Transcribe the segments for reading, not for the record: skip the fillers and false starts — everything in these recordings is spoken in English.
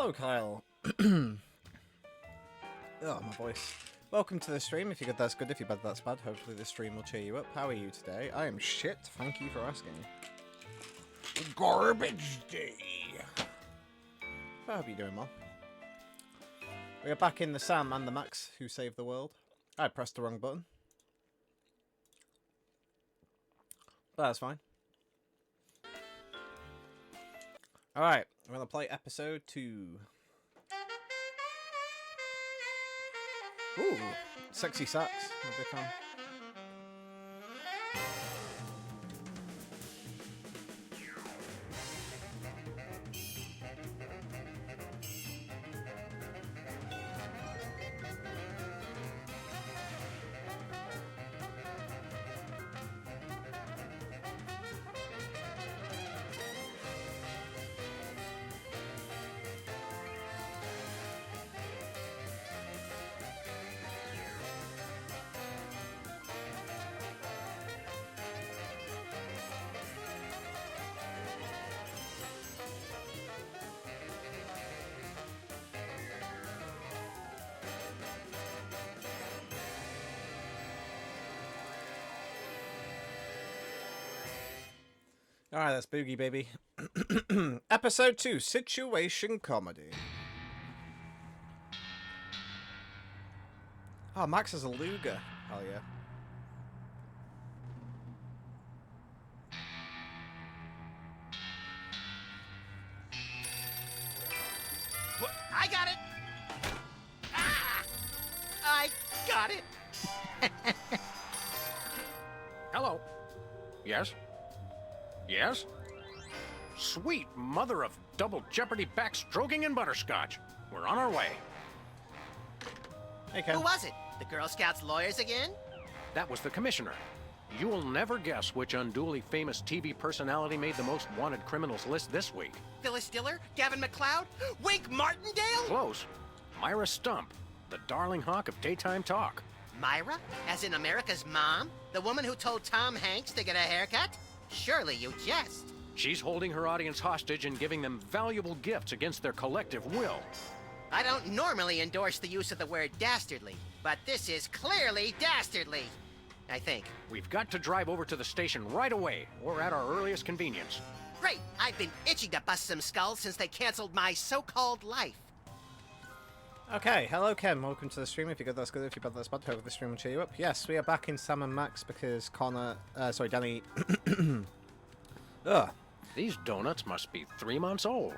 Hello, Kyle. Oh, my voice. Welcome to the stream. If you're good, that's good. If you're bad, that's bad. Hopefully this stream will cheer you up. How are you today? I am shit. Thank you for asking. Garbage day. I hope you're doing well. We are back in the Sam and the Max who saved the world. I pressed the wrong button. But that's fine. Alright, I'm going to play episode 2. Ooh, sexy sax. I'm a big fan. Alright, that's Boogie, baby. Episode 2, Situation Comedy. Oh, Max is a Luger. Hell yeah. I got it! Ah! I got it! Hello. Yes? Yes? Sweet mother of double jeopardy backstroking and butterscotch. We're on our way. Hey, Ken. Who was it? The Girl Scouts lawyers again? That was the commissioner. You will never guess which unduly famous TV personality made the most wanted criminals list this week. Phyllis Diller? Gavin McLeod? Wink Martindale? Close. Myra Stump, the darling hawk of daytime talk. Myra? As in America's mom? The woman who told Tom Hanks to get a haircut? Surely you jest. She's holding her audience hostage and giving them valuable gifts against their collective will. I don't normally endorse the use of the word dastardly, but this is clearly dastardly. I think. We've got to drive over to the station right away, or at our earliest convenience. Great! I've been itching to bust some skulls since they canceled my so-called life. Okay, hello Ken, welcome to the stream. If you're good, that's good. If you're bad, that's bad. Hope the stream will cheer you up. Yes, we are back in Sam and Max because Danny... Ugh. These donuts must be 3 months old.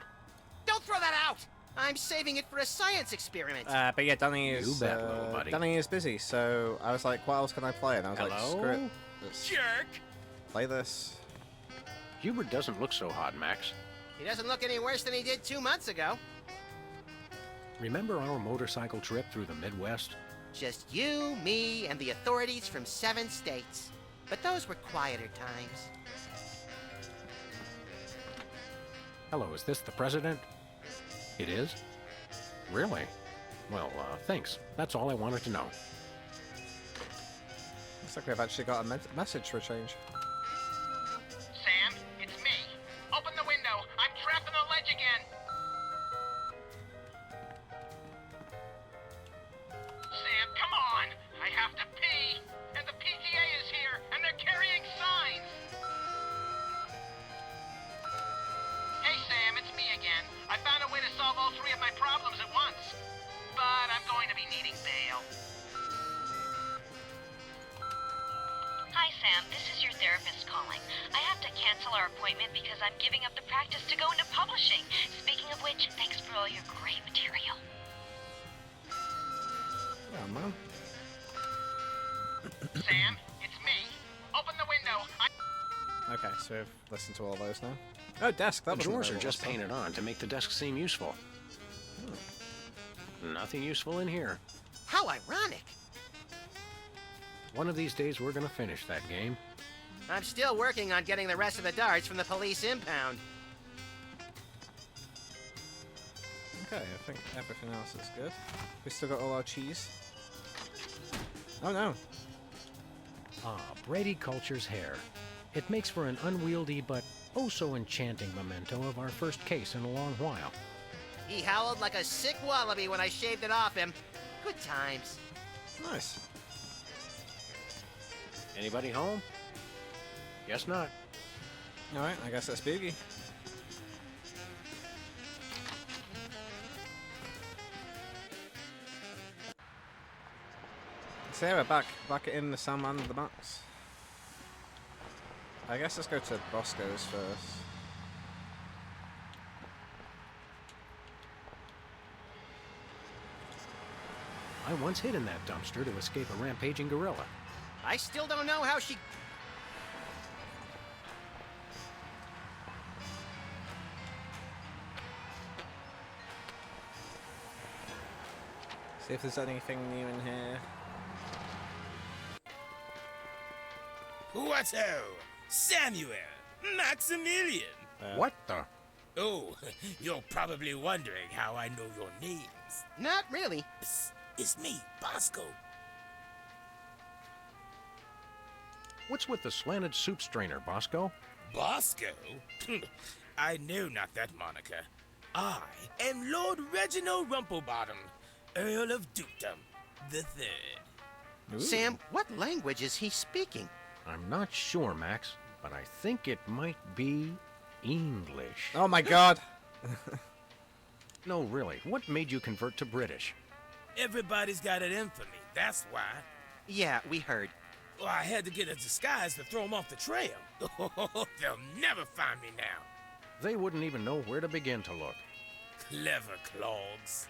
Don't throw that out! I'm saving it for a science experiment. But yeah, Danny is... You bet, little buddy. Danny is busy, so I was like, what else can I play? And I was like, screw it. Let's Jerk! play this. Hubert doesn't look so hot, Max. He doesn't look any worse than he did 2 months ago. Remember our motorcycle trip through the Midwest? Just you, me, and the authorities from 7 states. But those were quieter times. Hello, is this the president? It is? Really? Well, thanks. That's all I wanted to know. Looks like we've actually got a message for a change. Sam, it's me. Open the window. I'm trapped on the ledge again. Sam, come on. I have to pee. And the PTA is here, and they're carrying signs. Hey, Sam, it's me again. I found a way to solve all 3 of my problems at once. But I'm going to be needing bail. Hi, Sam. This is your therapist calling. I have to cancel our appointment because I'm giving up the practice to go into publishing. Speaking of which, thanks for all your great material. Oh, man. Sam, it's me. Open the window. Okay, so we've listened to all those now. Oh, desk, that The wasn't drawers very are just well. painted on to make the desk seem useful. Nothing useful in here. How ironic! One of these days we're gonna finish that game. I'm still working on getting the rest of the darts from the police impound. Okay, I think everything else is good. We still got all our cheese. Oh no. Ah, Brady Culture's hair. It makes for an unwieldy but oh so enchanting memento of our first case in a long while. He howled like a sick wallaby when I shaved it off him. Good times. Nice. Anybody home? Guess not. Alright, I guess that's Boogie. So yeah, we're back in the Sam and the Max. I guess let's go to Bosco's first. I once hid in that dumpster to escape a rampaging gorilla. I still don't know how she... See if there's anything new in here. What ho? Samuel! Maximilian! What the? Oh, you're probably wondering how I know your names. Not really. Psst, it's me, Bosco. What's with the slanted soup strainer, Bosco? Bosco? I know not that moniker. I am Lord Reginald Rumplebottom, Earl of Dukedom the Third. Ooh. Sam, what language is he speaking? I'm not sure, Max, but I think it might be English. Oh my god! No, really, what made you convert to British? Everybody's got it in for me, that's why. Yeah, we heard. Well, I had to get a disguise to throw them off the trail. They'll never find me now. They wouldn't even know where to begin to look. Clever clogs.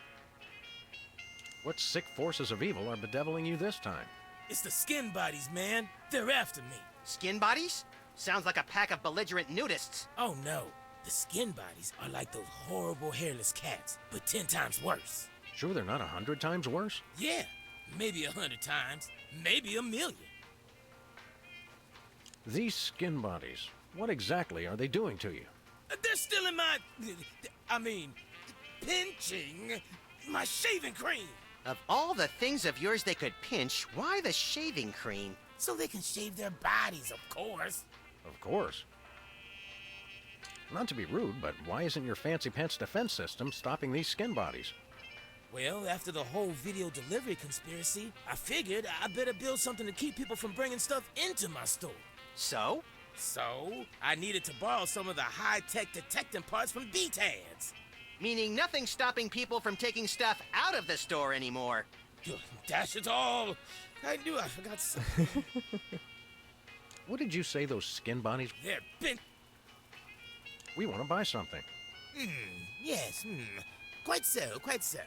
What sick forces of evil are bedeviling you this time? It's the skin bodies, man. They're after me. Skin bodies? Sounds like a pack of belligerent nudists. Oh no, the skin bodies are like those horrible hairless cats, but 10 times worse. Sure they're not 100 times worse? Yeah, maybe 100 times, maybe 1,000,000. These skin bodies, what exactly are they doing to you? They're still in pinching my shaving cream. Of all the things of yours they could pinch, why the shaving cream? So they can shave their bodies, of course. Of course. Not to be rude, but why isn't your fancy pants defense system stopping these skin bodies? Well, after the whole video delivery conspiracy, I figured I better build something to keep people from bringing stuff into my store. So? So, I needed to borrow some of the high-tech detecting parts from B-Tads. Meaning nothing's stopping people from taking stuff out of the store anymore. Dash it all! I knew I forgot something. What did you say those skin bodies? They're been... We want to buy something. Yes, quite so, quite so.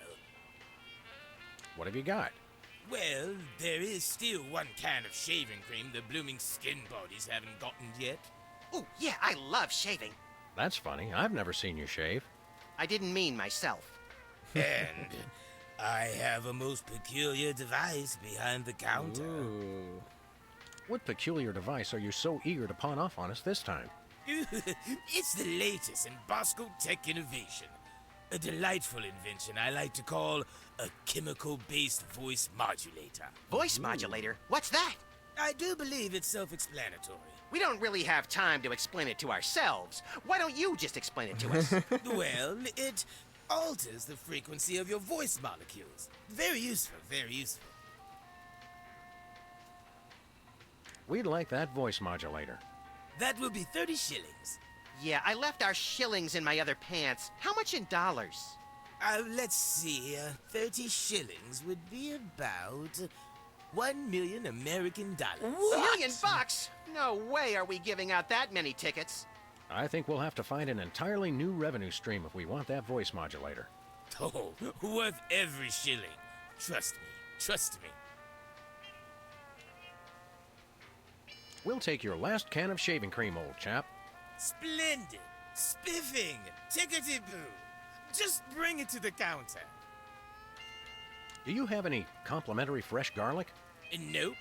What have you got? Well, there is still one kind of shaving cream the blooming skin bodies haven't gotten yet. Ooh, yeah, I love shaving. That's funny. I've never seen you shave. I didn't mean myself. And I have a most peculiar device behind the counter. Ooh. What peculiar device are you so eager to pawn off on us this time? It's the latest in Bosco tech innovation. A delightful invention I like to call a chemical-based voice modulator. Voice modulator? What's that? I do believe it's self-explanatory. We don't really have time to explain it to ourselves. Why don't you just explain it to us? Well, it alters the frequency of your voice molecules. Very useful, very useful. We'd like that voice modulator. That will be 30 shillings. Yeah, I left our shillings in my other pants. How much in dollars? Let's see. 30 shillings would be about 1,000,000 American dollars. $1,000,000? No way are we giving out that many tickets. I think we'll have to find an entirely new revenue stream if we want that voice modulator. Oh, worth every shilling. Trust me, trust me. We'll take your last can of shaving cream, old chap. Splendid, spiffing, tickety-boo. Just bring it to the counter. Do you have any complimentary fresh garlic? Nope,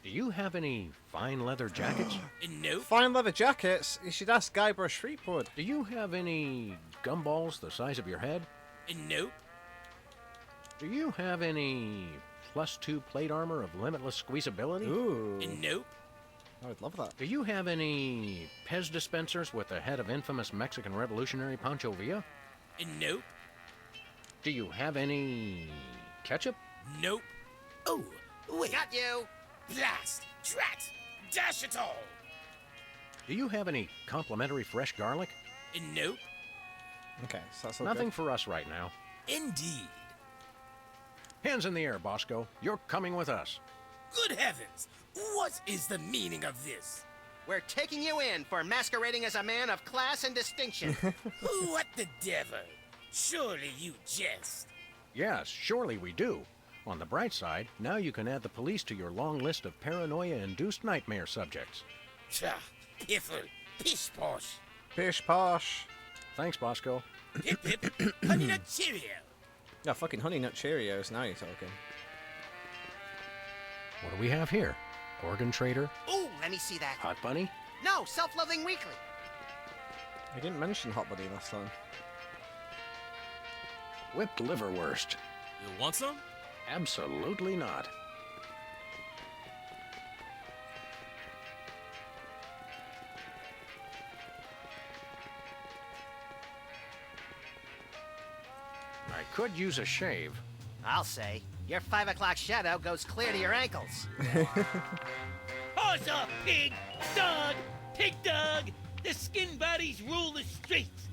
Do you have any fine leather jackets? nope. Fine leather jackets? You should ask Guybrush Threepwood. Do you have any gumballs the size of your head? Nope. Do you have any +2 plate armor of limitless squeezability? Ooh. Nope. I would love that. Do you have any Pez dispensers with the head of infamous Mexican revolutionary Pancho Villa? Nope. Do you have any ketchup? Nope. Oh, wait. Got you. Blast! Drat! Dash it all! Do you have any complimentary fresh garlic? Nope. Okay, so that's all Nothing good. for us right now. Indeed. Hands in the air, Bosco. You're coming with us. Good heavens! What is the meaning of this? We're taking you in for masquerading as a man of class and distinction. What the devil? Surely you jest. Yes, surely we do. On the bright side, now you can add the police to your long list of paranoia-induced nightmare subjects. Tcha, piffle, pish posh. Pish posh. Thanks, Bosco. Hip hip, honey nut cheerio. Yeah, fucking Honey Nut Cheerios, now you're talking. What do we have here? Organ trader? Ooh, let me see that. Hot bunny? No, Self-Loathing Weekly. You didn't mention Hot Buddy last time. Whipped liverwurst? You want some? Absolutely not. I could use a shave. I'll say. Your 5 o'clock shadow goes clear to your ankles. Horse or pig, dog, pig dog, the skin bodies rule the streets.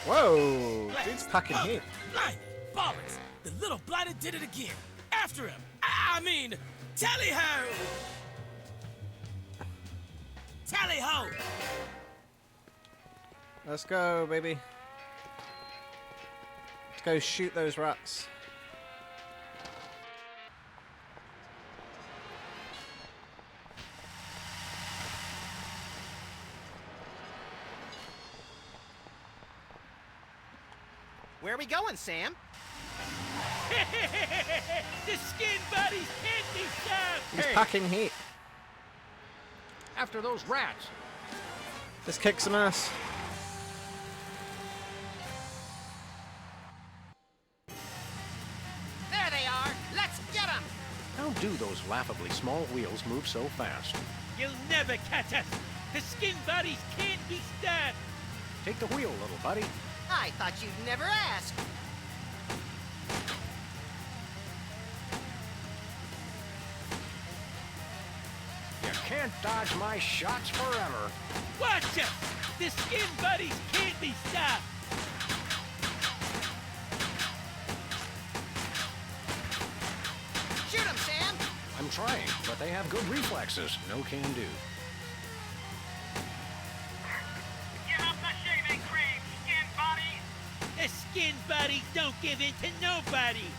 Whoa! Dude's packing heat. Blinded, bollocks. The little blighted did it again. After him. I mean, tally-ho! Tally-ho! Let's go, baby. Let's go shoot those rats. Where are we going, Sam? The skin bodies can't be stopped. He's Hey. packing heat. After those rats! Let's kick some ass. There they are. Let's get them. How do those laughably small wheels move so fast? You'll never catch us. The skin bodies can't be stopped. Take the wheel, little buddy. I thought you'd never ask. You can't dodge my shots forever. Watch us. The skin bodies can't be stopped. Shoot 'em, Sam. I'm trying, but they have good reflexes. No can do. Get up the shaving cream, skin body! The skin bodies don't give in to nobody.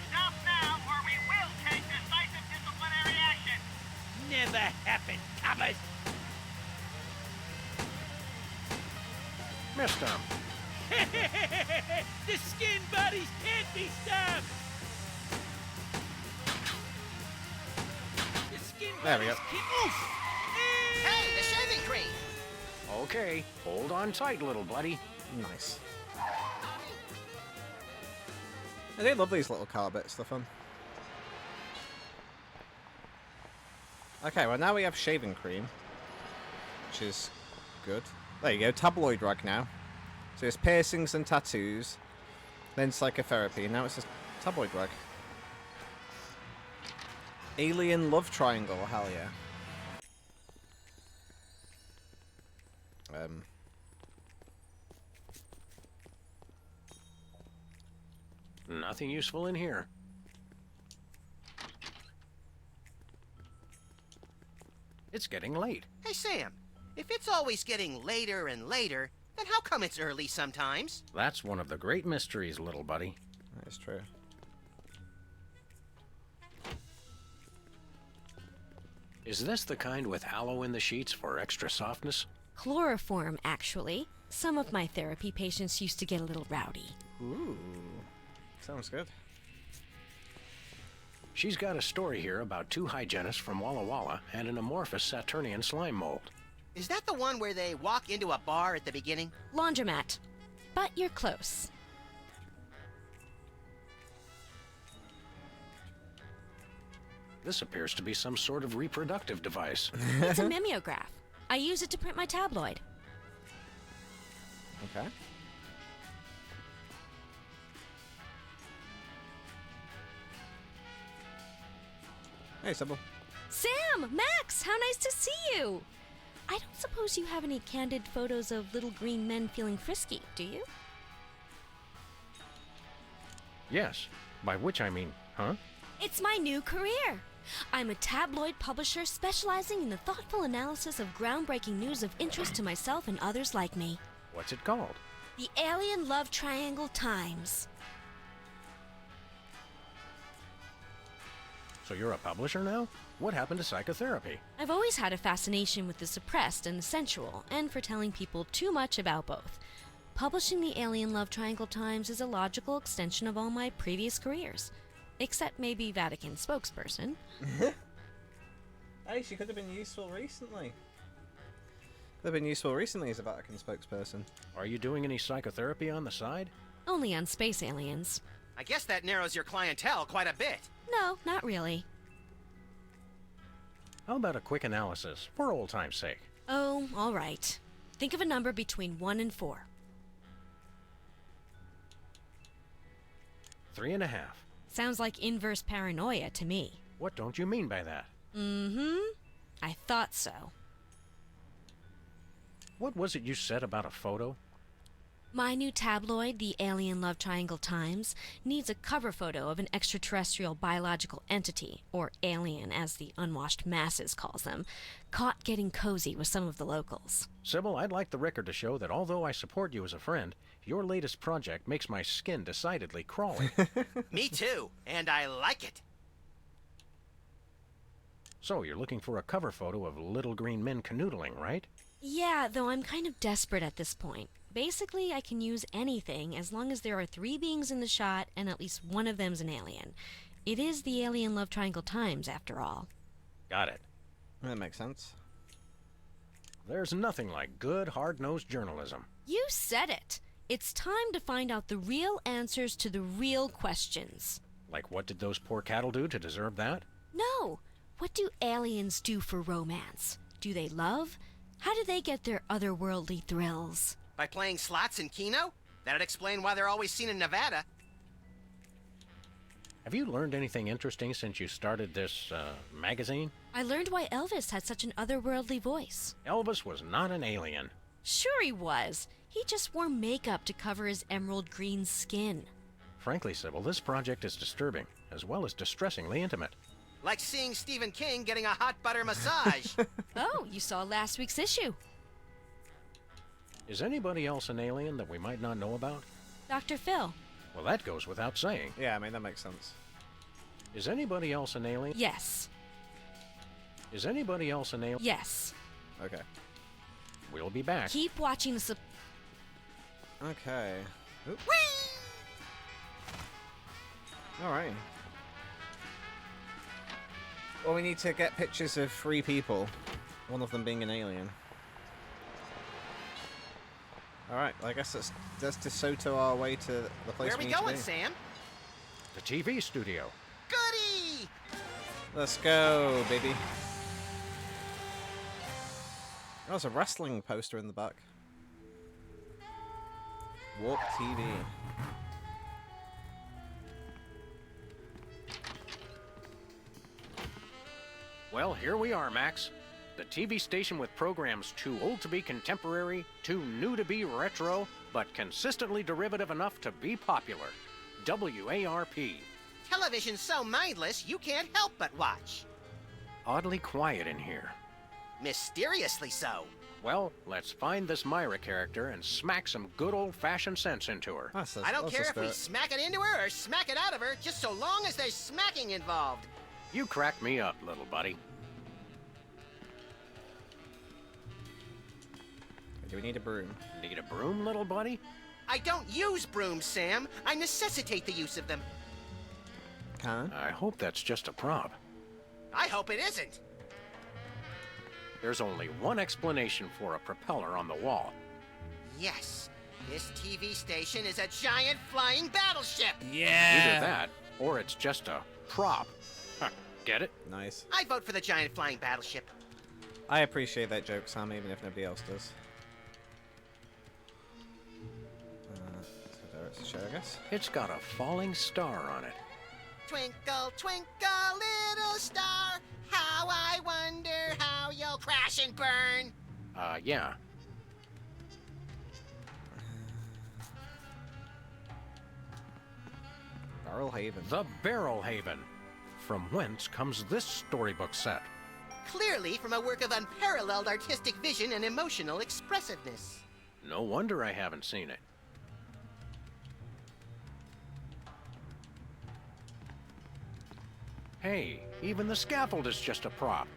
Stop now, or we will take decisive disciplinary action! Never happened, Thomas. Missed him. The skin bodies can't be stopped. The skin There we bodies go. can't. Oof. Hey, the shaving cream. Okay, hold on tight, little buddy. Nice. I do love these little car bits, they're fun. Okay, well now we have shaving cream, which is good. There you go, tabloid rag now. So it's piercings and tattoos, then psychotherapy, and now it's just tabloid rag. Alien love triangle, hell yeah. Nothing useful in here. It's getting late. Hey, Sam. If it's always getting later and later, then how come it's early sometimes? That's one of the great mysteries, little buddy. That is true. Is this the kind with aloe in the sheets for extra softness? Chloroform, actually. Some of my therapy patients used to get a little rowdy. Ooh, sounds good. She's got a story here about two hygienists from Walla Walla and an amorphous Saturnian slime mold. Is that the one where they walk into a bar at the beginning? Laundromat. But you're close. This appears to be some sort of reproductive device. It's a mimeograph. I use it to print my tabloid. Okay. Hey, Sybil. Sam! Max! How nice to see you! I don't suppose you have any candid photos of little green men feeling frisky, do you? Yes, by which I mean, huh? It's my new career. I'm a tabloid publisher specializing in the thoughtful analysis of groundbreaking news of interest to myself and others like me. What's it called? The Alien Love Triangle Times. So you're a publisher now? What happened to psychotherapy? I've always had a fascination with the suppressed and the sensual, and for telling people too much about both. Publishing the Alien Love Triangle Times is a logical extension of all my previous careers. Except maybe Vatican spokesperson. Hey, she could have been useful recently. Could have been useful recently as a Vatican spokesperson. Are you doing any psychotherapy on the side? Only on space aliens. I guess that narrows your clientele quite a bit. No, not really. How about a quick analysis, for old time's sake? Oh, all right. Think of a number between 1 and 4. 3.5. Sounds like inverse paranoia to me. What don't you mean by that? Mm-hmm. I thought so. What was it you said about a photo? My new tabloid, the Alien Love Triangle Times, needs a cover photo of an extraterrestrial biological entity, or alien as the unwashed masses calls them, caught getting cozy with some of the locals. Sybil, I'd like the record to show that although I support you as a friend, your latest project makes my skin decidedly crawly. Me too, and I like it. So you're looking for a cover photo of little green men canoodling, right? Yeah, though I'm kind of desperate at this point. Basically, I can use anything as long as there are 3 beings in the shot and at least one of them's an alien. It is the Alien Love Triangle Times, after all. Got it. That makes sense. There's nothing like good, hard-nosed journalism. You said it! It's time to find out the real answers to the real questions. Like what did those poor cattle do to deserve that? No! What do aliens do for romance? Do they love? How do they get their otherworldly thrills? By playing slots in Keno? That'd explain why they're always seen in Nevada. Have you learned anything interesting since you started this, magazine? I learned why Elvis had such an otherworldly voice. Elvis was not an alien. Sure he was. He just wore makeup to cover his emerald green skin. Frankly, Sybil, this project is disturbing, as well as distressingly intimate. Like seeing Stephen King getting a hot butter massage. Oh, you saw last week's issue. Is anybody else an alien that we might not know about? Dr. Phil. Well, that goes without saying. Yeah, I mean, that makes sense. Is anybody else an alien? Yes. Is anybody else an alien? Yes. Okay. We'll be back. Keep watching the Okay. Oop. Alright. Well, we need to get pictures of 3 people. One of them being an alien. Alright, I guess that's DeSoto our way to the place Where are we need to going, be. Sam? The TV studio. Goody! Let's go, baby. Oh, there's a wrestling poster in the back. Warp TV. Well, here we are, Max. The TV station with programs too old to be contemporary, too new to be retro, but consistently derivative enough to be popular. WARP. Television's so mindless, you can't help but watch. Oddly quiet in here. Mysteriously so. Well, let's find this Myra character and smack some good old-fashioned sense into her. I don't care if we smack it into her or smack it out of her, just so long as there's smacking involved. You crack me up, little buddy. Do we need a broom? Need a broom, little buddy? I don't use brooms, Sam. I necessitate the use of them. Can? I hope that's just a prop. I hope it isn't. There's only one explanation for a propeller on the wall. Yes, this TV station is a giant flying battleship. Either that, or it's just a prop. Get it? Nice. I vote for the giant flying battleship. I appreciate that joke, Sam, even if nobody else does. So there it's a show, I guess. It's got a falling star on it. Twinkle, twinkle, little star, how I wonder how you'll crash and burn. Yeah. Barrel Haven. The Barrel Haven. From whence comes this storybook set? Clearly from a work of unparalleled artistic vision and emotional expressiveness. No wonder I haven't seen it. Hey, even the scaffold is just a prop.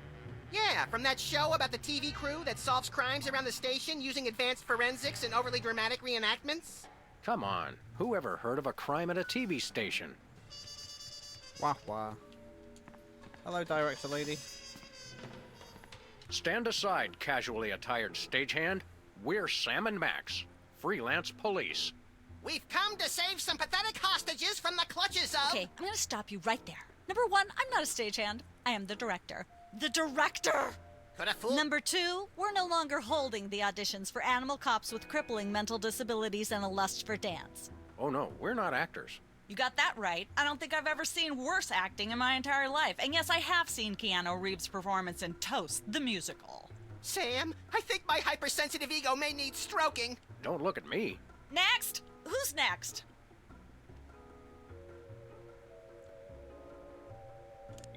Yeah, from that show about the TV crew that solves crimes around the station using advanced forensics and overly dramatic reenactments. Come on, who ever heard of a crime at a TV station? Wah wah. Hello, director lady. Stand aside, casually attired stagehand. We're Sam and Max, freelance police. We've come to save some pathetic hostages from the clutches of... Okay, I'm gonna stop you right there. Number one, I'm not a stagehand. I am the director. The director! Could a fool... Number two, we're no longer holding the auditions for animal cops with crippling mental disabilities and a lust for dance. Oh no, we're not actors. You got that right. I don't think I've ever seen worse acting in my entire life. And yes, I have seen Keanu Reeves' performance in Toast, the musical. Sam, I think my hypersensitive ego may need stroking. Don't look at me. Next! Who's next?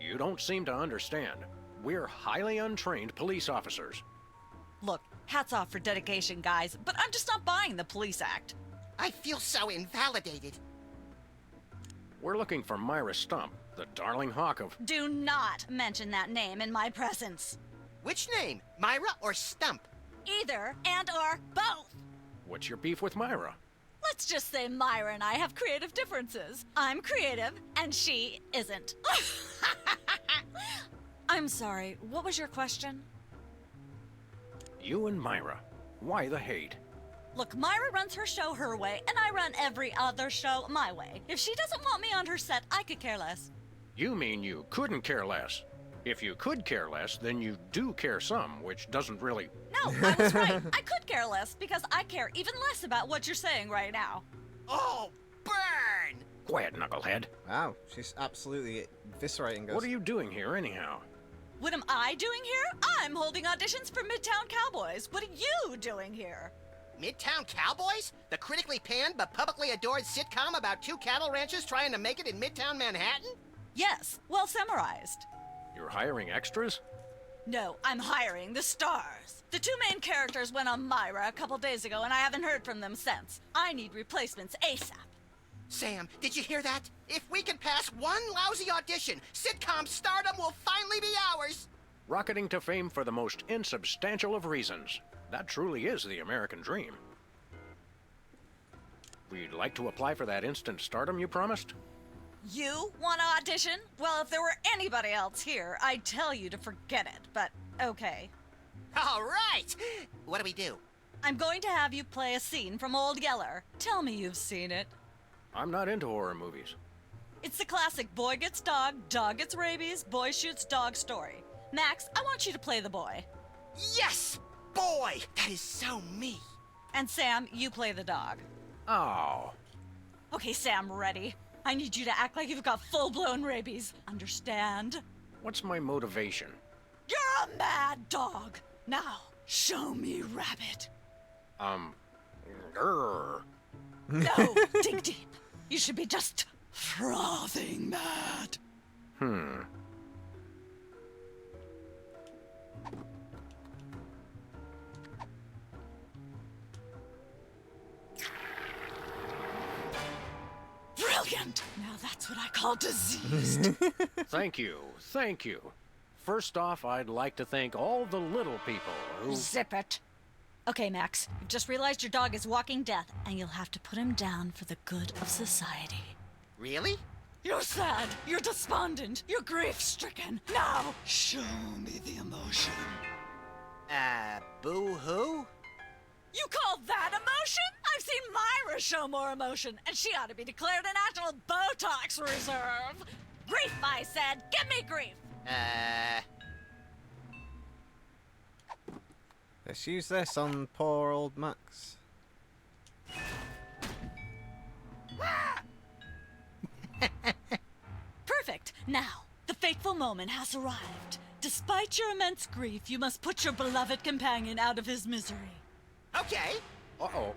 You don't seem to understand. We're highly untrained police officers. Look, hats off for dedication, guys, but I'm just not buying the police act. I feel so invalidated. We're looking for Myra Stump, the darling hawk of... Do not mention that name in my presence. Which name, Myra or Stump? Either and or both. What's your beef with Myra? Let's just say Myra and I have creative differences. I'm creative, and she isn't. I'm sorry, what was your question? You and Myra. Why the hate? Look, Myra runs her show her way, and I run every other show my way. If she doesn't want me on her set, I could care less. You mean you couldn't care less? If you could care less, then you do care some, which doesn't really... No, I was right. I could care less, because I care even less about what you're saying right now. Oh, burn! Quiet, knucklehead. Wow, she's absolutely eviscerating us. What are you doing here, anyhow? What am I doing here? I'm holding auditions for Midtown Cowboys. What are you doing here? Midtown Cowboys? The critically panned but publicly adored sitcom about two cattle ranchers trying to make it in Midtown Manhattan? Yes, well summarized. You're hiring extras? No, I'm hiring the stars. The two main characters went on Myra a couple days ago, and I haven't heard from them since. I need replacements ASAP. Sam, did you hear that? If we can pass one lousy audition, sitcom stardom will finally be ours! Rocketing to fame for the most insubstantial of reasons. That truly is the American dream. We'd like to apply for that instant stardom you promised. You want to audition? Well, if there were anybody else here, I'd tell you to forget it, but okay. All right! What do we do? I'm going to have you play a scene from Old Yeller. Tell me you've seen it. I'm not into horror movies. It's the classic boy gets dog gets rabies, boy shoots dog story. Max, I want you to play the boy. Yes! Boy! That is so me! And Sam, you play the dog. Oh. Okay, Sam, ready? I need you to act like you've got full-blown rabies. Understand? What's my motivation? You're a mad dog. Now, show me rabbit. Grr. No, dig deep. You should be just frothing mad. Brilliant! Now that's what I call diseased. Thank you, thank you. First off, I'd like to thank all the little people who... Zip it. Okay, Max, you've just realized your dog is walking death, and you'll have to put him down for the good of society. Really? You're sad, you're despondent, you're grief-stricken. Now, show me the emotion. Boo-hoo? You call that emotion? I've seen Myra show more emotion, and she ought to be declared a national Botox reserve. Grief, I said! Give me grief! Let's use this on poor old Max. Perfect. Now, the fateful moment has arrived. Despite your immense grief, you must put your beloved companion out of his misery. Okay. Uh-oh.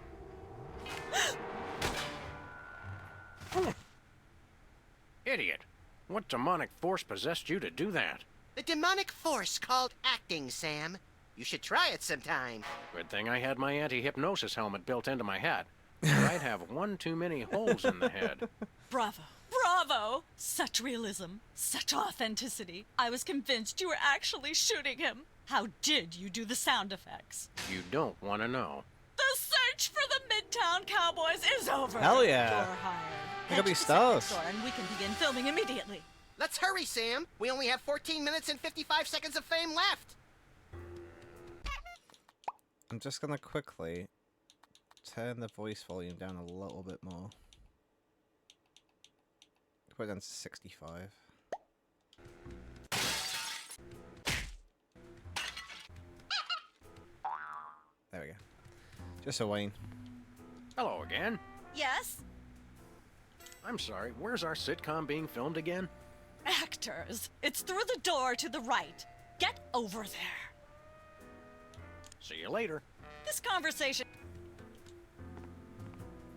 Idiot. What demonic force possessed you to do that? The demonic force called acting, Sam. You should try it sometime. Good thing I had my anti-hypnosis helmet built into my hat. Or I'd have one too many holes in the head. Bravo. Bravo! Such realism. Such authenticity. I was convinced you were actually shooting him. How did you do the sound effects? You don't want to know. The search for the Midtown Cowboys is over. Hell yeah. You're hired. Look Head at to these the secret stars. store and we can begin filming immediately. Let's hurry, Sam. We only have 14 minutes and 55 seconds of fame left. I'm just gonna quickly turn the voice volume down a little bit more. Put it down to 65. There we go. Just so Wayne. Hello again. Yes? I'm sorry, where's our sitcom being filmed again? Actors. It's through the door to the right. Get over there. See you later. This conversation...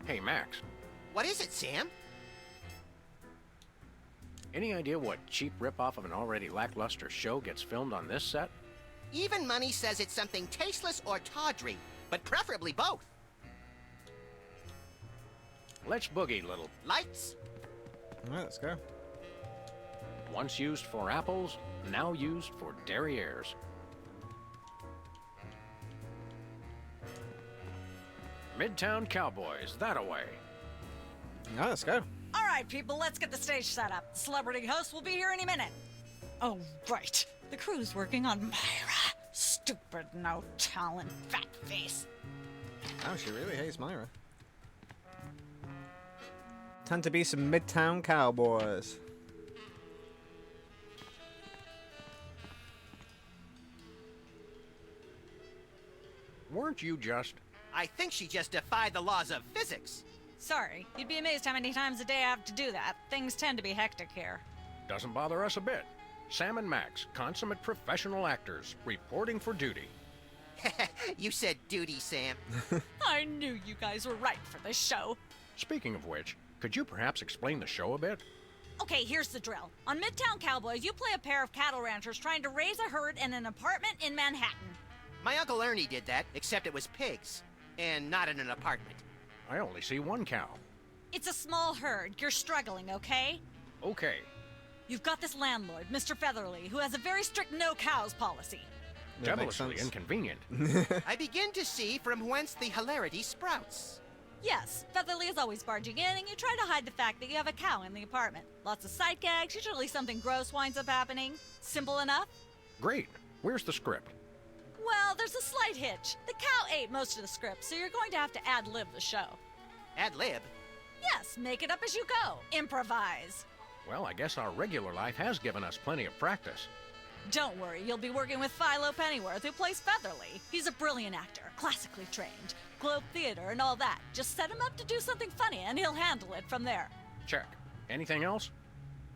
Hey, Max. What is it, Sam? Any idea what cheap ripoff of an already lackluster show gets filmed on this set? Even money says it's something tasteless or tawdry, but preferably both. Let's boogie, little. Lights? Alright, let's go. Once used for apples, now used for derrieres. Midtown Cowboys, that-a-way. Alright, let's go. All right, people, let's get the stage set up. The celebrity host will be here any minute. Oh, right. The crew's working on Myra. Stupid, no talent, fat face. Oh, she really hates Myra. Time to be some Midtown Cowboys. Weren't you just... I think she just defied the laws of physics. Sorry, you'd be amazed how many times a day I have to do that. Things tend to be hectic here. Doesn't bother us a bit. Sam and Max, consummate professional actors, reporting for duty. You said duty, Sam. I knew you guys were right for this show. Speaking of which, could you perhaps explain the show a bit? Okay, here's the drill. On Midtown Cowboys, you play a pair of cattle ranchers trying to raise a herd in an apartment in Manhattan. My Uncle Ernie did that, except it was pigs. And not in an apartment. I only see one cow. It's a small herd. You're struggling, okay? Okay. You've got this landlord, Mr. Featherly, who has a very strict no cows policy. That makes Devilishly sense. inconvenient. I begin to see from whence the hilarity sprouts. Yes, Featherly is always barging in, and you try to hide the fact that you have a cow in the apartment. Lots of sight gags, usually something gross winds up happening. Simple enough? Great. Where's the script? Well, there's a slight hitch. The cow ate most of the script, so you're going to have to ad-lib the show. Ad-lib? Yes, make it up as you go. Improvise. Well, I guess our regular life has given us plenty of practice. Don't worry, you'll be working with Philo Pennyworth, who plays Featherly. He's a brilliant actor, classically trained, Globe Theater and all that. Just set him up to do something funny, and he'll handle it from there. Check. Anything else?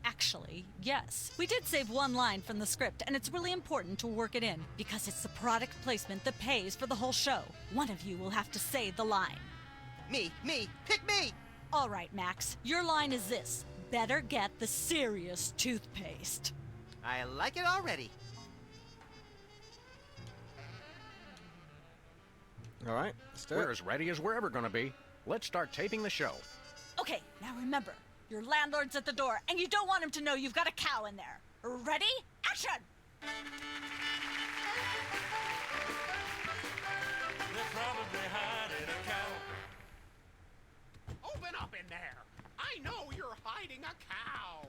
Actually, yes. We did save one line from the script, and it's really important to work it in, because it's the product placement that pays for the whole show. One of you will have to say the line. Me, pick me! All right, Max, your line is this. Better get the serious toothpaste. I like it already. Alright, let's do We're it. as ready as we're ever gonna be. Let's start taping the show. Okay, now remember, your landlord's at the door, and you don't want him to know you've got a cow in there. Ready? Action! They're probably hiding a cow. Open up in there! I know you're hiding a cow!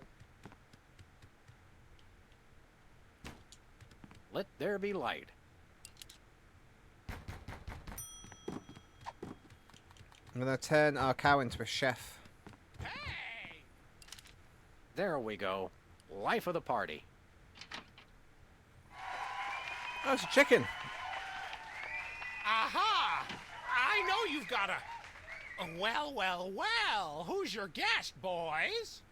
Let there be light. I'm gonna turn our cow into a chef. Hey! There we go. Life of the party. Oh, it's a chicken. Aha! I know you've got a... Well, well, well. Who's your guest, boys?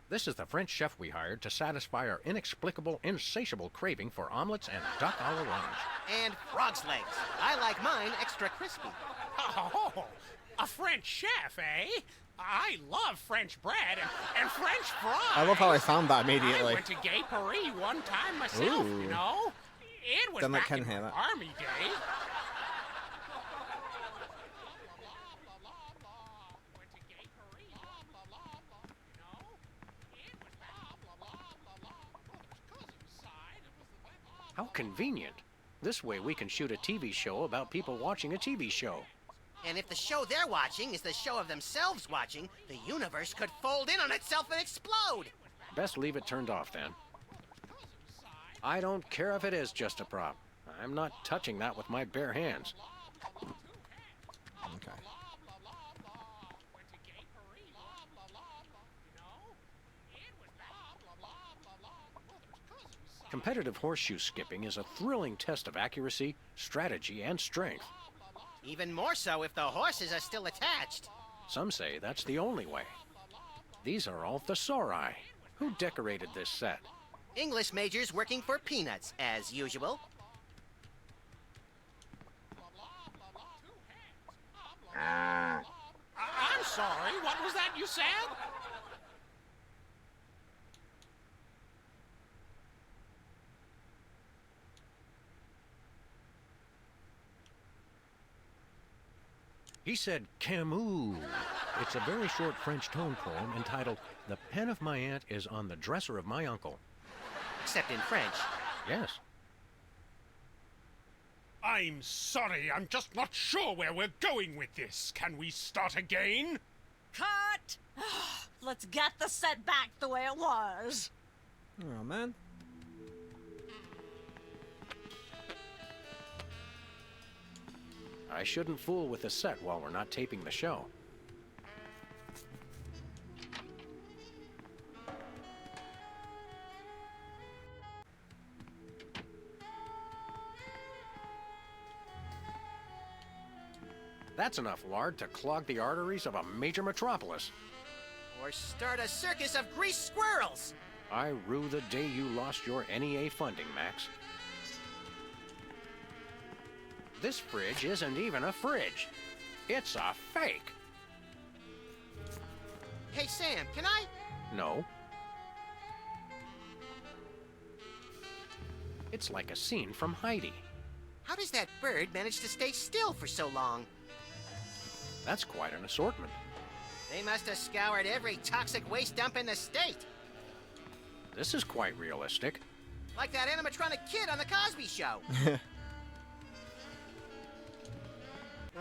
This is the French chef we hired to satisfy our inexplicable, insatiable craving for omelets and duck a l'orange. And frog's legs. I like mine extra crispy. Oh, a French chef, eh? I love French bread and French fries. I love how I found that immediately. I went to Gay Paris one time myself, Ooh. you know? It was Don't let back Ken in hear my that. army days. How convenient. This way we can shoot a TV show about people watching a TV show. And if the show they're watching is the show of themselves watching, the universe could fold in on itself and explode. Best leave it turned off then. I don't care if it is just a prop. I'm not touching that with my bare hands. Okay. Competitive horseshoe skipping is a thrilling test of accuracy, strategy, and strength. Even more so if the horses are still attached. Some say that's the only way. These are all thesauri. Who decorated this set? English majors working for peanuts, as usual. I'm sorry, what was that you said? He said Camus. It's a very short French tone poem entitled The Pen of My Aunt is on the Dresser of My Uncle. Except in French. Yes. I'm sorry, I'm just not sure where we're going with this. Can we start again? Cut! Let's get the set back the way it was. Oh, man. I shouldn't fool with the set while we're not taping the show. That's enough lard to clog the arteries of a major metropolis. Or start a circus of greased squirrels. I rue the day you lost your NEA funding, Max. This fridge isn't even a fridge. It's a fake. Hey, Sam, can I? No. It's like a scene from Heidi. How does that bird manage to stay still for so long? That's quite an assortment. They must have scoured every toxic waste dump in the state. This is quite realistic. Like that animatronic kid on The Cosby Show.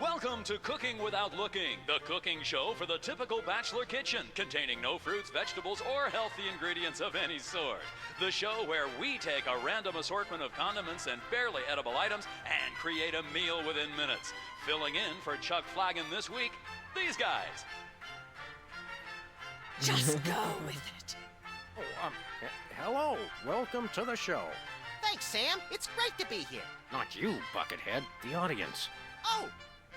Welcome to Cooking Without Looking, the cooking show for the typical bachelor kitchen, containing no fruits, vegetables, or healthy ingredients of any sort. The show where we take a random assortment of condiments and barely edible items and create a meal within minutes. Filling in for Chuck Flagon this week, these guys. Just go with it. Oh, hello. Welcome to the show. Thanks, Sam. It's great to be here. Not you, Buckethead. The audience. Oh,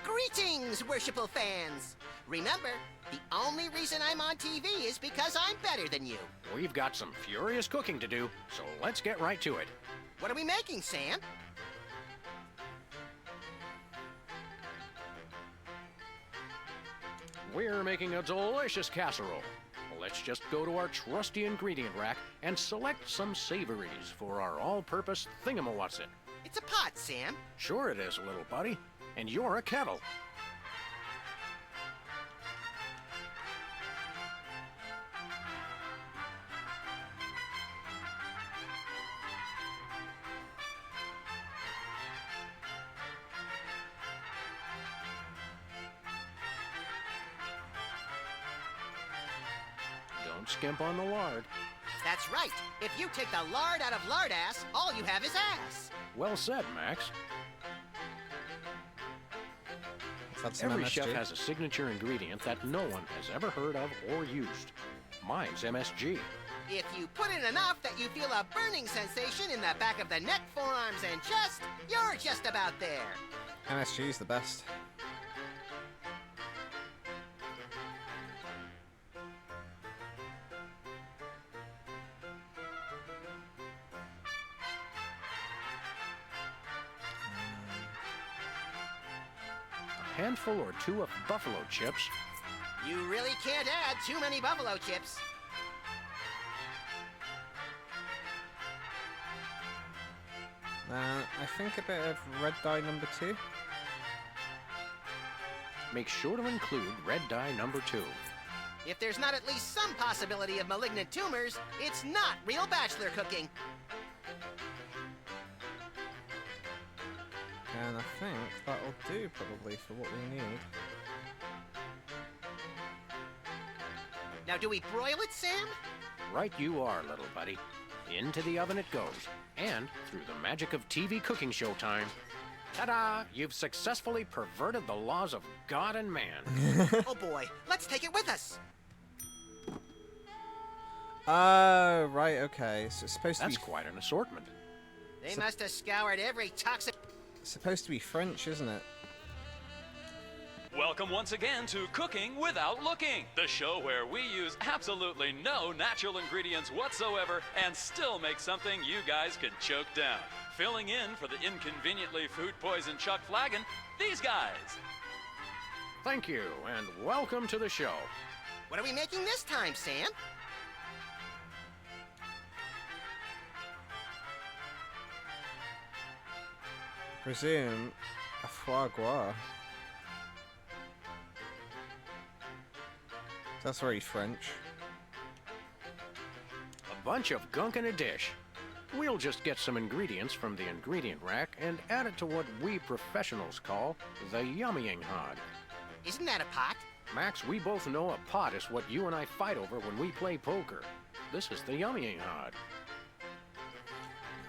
greetings, worshipful fans. Remember, the only reason I'm on TV is because I'm better than you. We've got some furious cooking to do, so let's get right to it. What are we making, Sam? We're making a delicious casserole. Let's just go to our trusty ingredient rack and select some savories for our all-purpose thingamawatsit. It's a pot, Sam. Sure it is, little buddy. And you're a kettle. Don't skimp on the lard. That's right. If you take the lard out of lard ass, all you have is ass. Well said, Max. That's some Every MSG. chef has a signature ingredient that no one has ever heard of or used. Mine's MSG. If you put in enough that you feel a burning sensation in the back of the neck, forearms, and chest, you're just about there. MSG is the best. A handful or two of buffalo chips. You really can't add too many buffalo chips. I think a bit of red dye number 2. Make sure to include red dye number 2. If there's not at least some possibility of malignant tumors, it's not real bachelor cooking. And I think that'll do probably for what we need. Now, do we broil it, Sam? Right you are, little buddy. Into the oven it goes. And through the magic of TV cooking show time, ta-da! You've successfully perverted the laws of God and man. Oh boy, let's take it with us. Oh, right, okay. So it's supposed That's to be quite an assortment. They must have scoured every toxic... supposed to be French, isn't it? Welcome once again to Cooking Without Looking, the show where we use absolutely no natural ingredients whatsoever and still make something you guys can choke down. Filling in for the inconveniently food-poisoned Chuck Flagon, these guys. Thank you, and welcome to the show. What are we making this time, Sam? Presume a foie gras. That's very French. A bunch of gunk in a dish. We'll just get some ingredients from the ingredient rack and add it to what we professionals call the yummying hod. Isn't that a pot? Max, we both know a pot is what you and I fight over when we play poker. This is the yummying hod.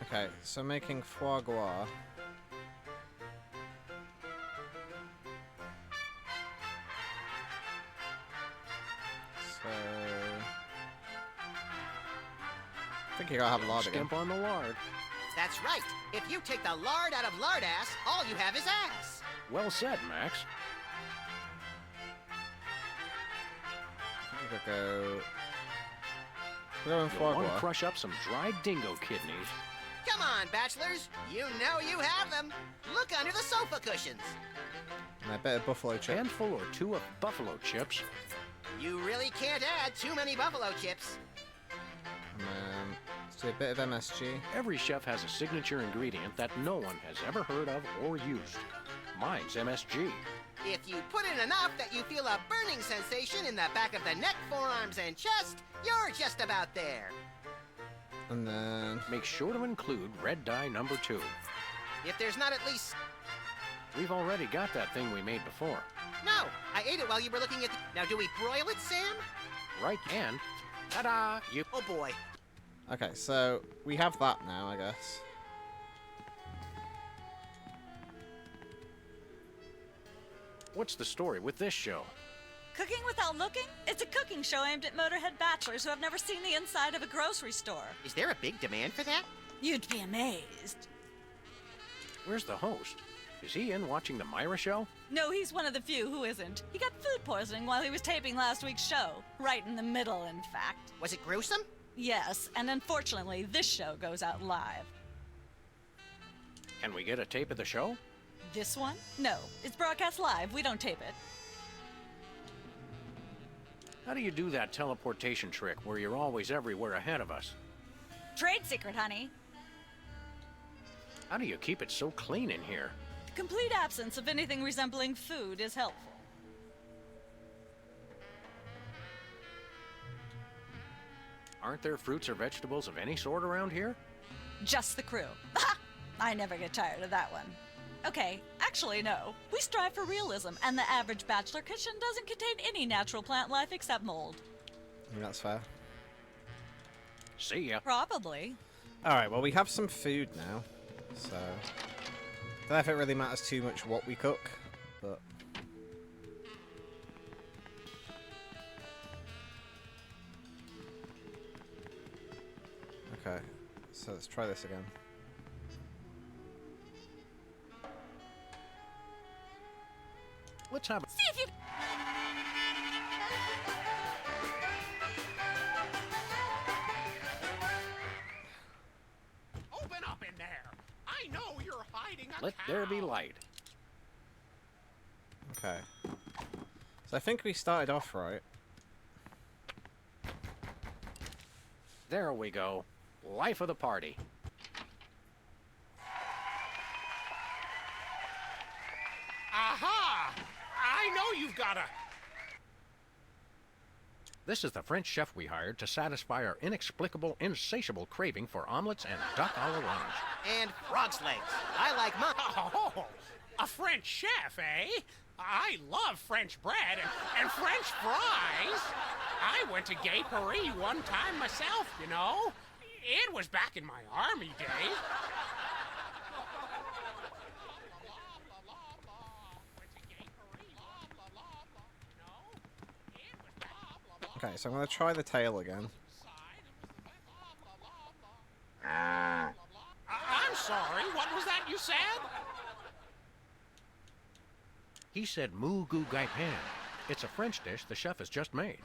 Okay, so making foie gras. So I think you gotta have lard again. Skimp on the lard. That's right. If you take the lard out of lard ass, all you have is ass. Well said, Max. I think I go. We're going You'll foie want to gras. crush up some dried dingo kidneys. Come on, bachelors. You know you have them. Look under the sofa cushions. And a bit of buffalo A chip. handful or two of buffalo chips. You really can't add too many buffalo chips. Let's do a bit of MSG. Every chef has a signature ingredient that no one has ever heard of or used. Mine's MSG. If you put in enough that you feel a burning sensation in the back of the neck, forearms, and chest, you're just about there. And then Make sure to include red dye number 2. If there's not at least... We've already got that thing we made before. No, I ate it while you were looking at the... Now, do we broil it, Sam? Right, and ta-da! You Oh boy. okay, so we have that now, I guess. What's the story with this show? Cooking Without Looking? It's a cooking show aimed at Motorhead bachelors who have never seen the inside of a grocery store. Is there a big demand for that? You'd be amazed. Where's the host? Is he in watching the Myra show? No, he's one of the few who isn't. He got food poisoning while he was taping last week's show. Right in the middle, in fact. Was it gruesome? Yes, and unfortunately, this show goes out live. Can we get a tape of the show? This one? No, it's broadcast live. We don't tape it. How do you do that teleportation trick where you're always everywhere ahead of us? Trade secret, honey. How do you keep it so clean in here? The complete absence of anything resembling food is helpful. Aren't there fruits or vegetables of any sort around here? Just the crew. I never get tired of that one. Okay, actually, no. We strive for realism, and the average bachelor kitchen doesn't contain any natural plant life except mold. I think that's fair. See ya. Probably. Alright, well, we have some food now. So, I don't know if it really matters too much what we cook, but Okay, so let's try this again. Let's have See if you. Open up in there. I know you're hiding a Let cow. there be light. Okay. So I think we started off right. There we go. Life of the party. Aha! I know you've got a... This is the French chef we hired to satisfy our inexplicable, insatiable craving for omelets and duck à l'orange. And frog's legs. I like mine. Oh, a French chef, eh? I love French bread and French fries. I went to Gay Paris one time myself, you know. It was back in my army days. Okay, so I'm gonna try the tail again. I'm sorry, what was that you said? He said moo goo gai pan. It's a French dish the chef has just made.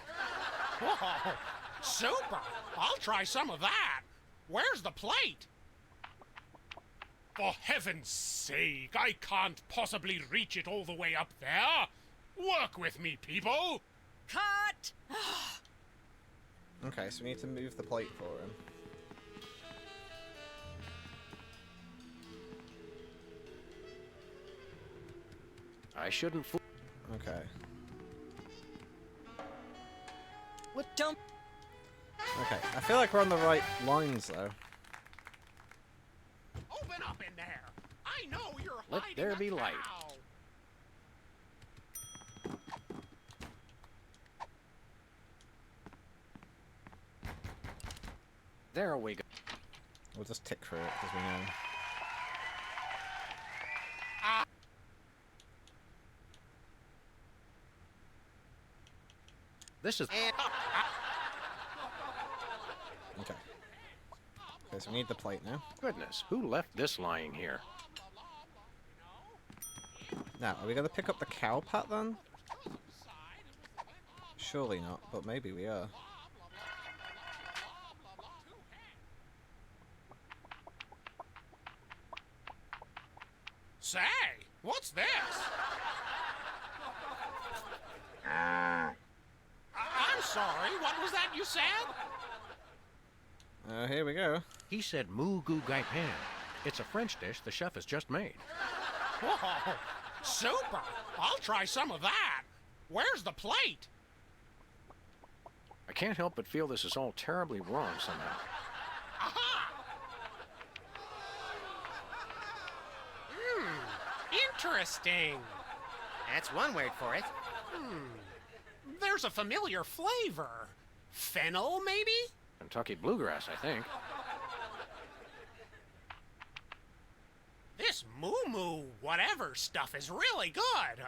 Whoa, super! I'll try some of that. Where's the plate? For heaven's sake, I can't possibly reach it all the way up there. Work with me, people. Cut! Okay, so we need to move the plate for him. I shouldn't fool. Okay. What don't. Okay, I feel like we're on the right lines though. Open up in there. I know you're Let hiding there a be light. cow. There we go. We'll just tick through it because we know. This is. And Okay. Okay, so we need the plate now. Goodness, who left this lying here? Now, are we gonna pick up the cow pat then? Surely not, but maybe we are. Say, what's this? I'm sorry, what was that you said? Here we go. He said moo goo gai pan. It's a French dish the chef has just made. Whoa, super! I'll try some of that. Where's the plate? I can't help but feel this is all terribly wrong somehow. Aha! Interesting. that's one word for it. There's a familiar flavor. Fennel, maybe? Kentucky bluegrass, I think. This moo whatever stuff is really good.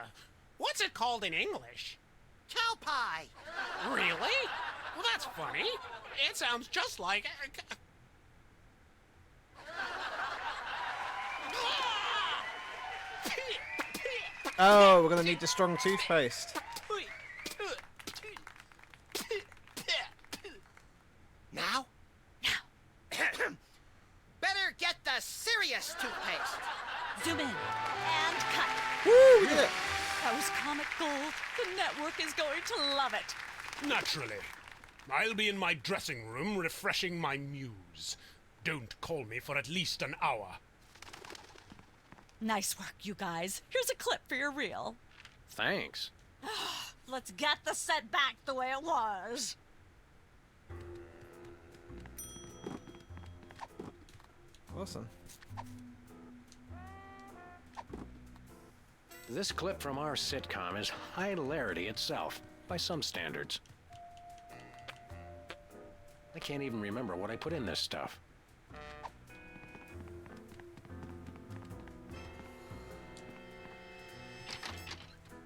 What's it called in English? Cow pie. Really? Well, that's funny. It sounds just like... Oh, we're gonna need the strong toothpaste. Now? Better get the serious toothpaste. Zoom in and cut. Woo, we did it! That was comic gold. The network is going to love it. Naturally. I'll be in my dressing room refreshing my muse. Don't call me for at least an hour. Nice work, you guys. Here's a clip for your reel. Thanks. Let's get the set back the way it was. Awesome. This clip from our sitcom is hilarity itself, by some standards. I can't even remember what I put in this stuff.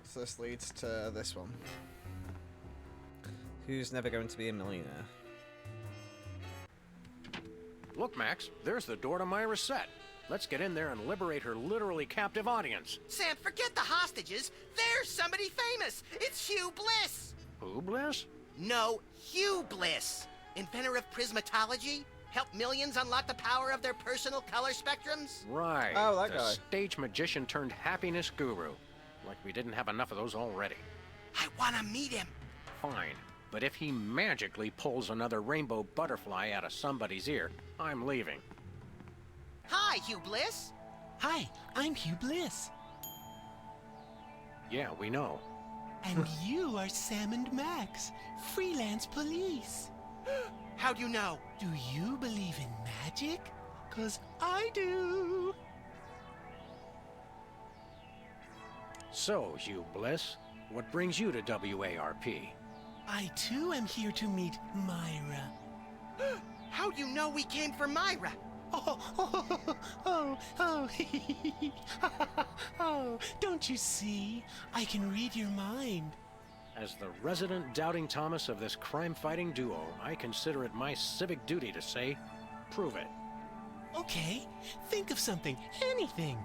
So this leads to this one. Who's never going to be a millionaire? Look, Max, there's the door to Myra's set. Let's get in there and liberate her literally captive audience. Sam, forget the hostages. There's somebody famous. It's Hugh Bliss. Who, Bliss? No, Hugh Bliss. Inventor of prismatology. Helped millions unlock the power of their personal color spectrums. Right. Oh, that the guy. stage magician turned happiness guru. Like we didn't have enough of those already. I want to meet him. Fine. But if he magically pulls another rainbow butterfly out of somebody's ear, I'm leaving. Hi, Hugh Bliss. Hi, I'm Hugh Bliss. Yeah, we know. And you are Sam and Max, freelance police. How do you know? Do you believe in magic? 'Cause I do. So, Hugh Bliss, what brings you to WARP? I too am here to meet Myra. How do you know we came for Myra? Oh, don't you see? I can read your mind. As the resident doubting Thomas of this crime-fighting duo, I consider it my civic duty to say, prove it. Okay, think of something, anything.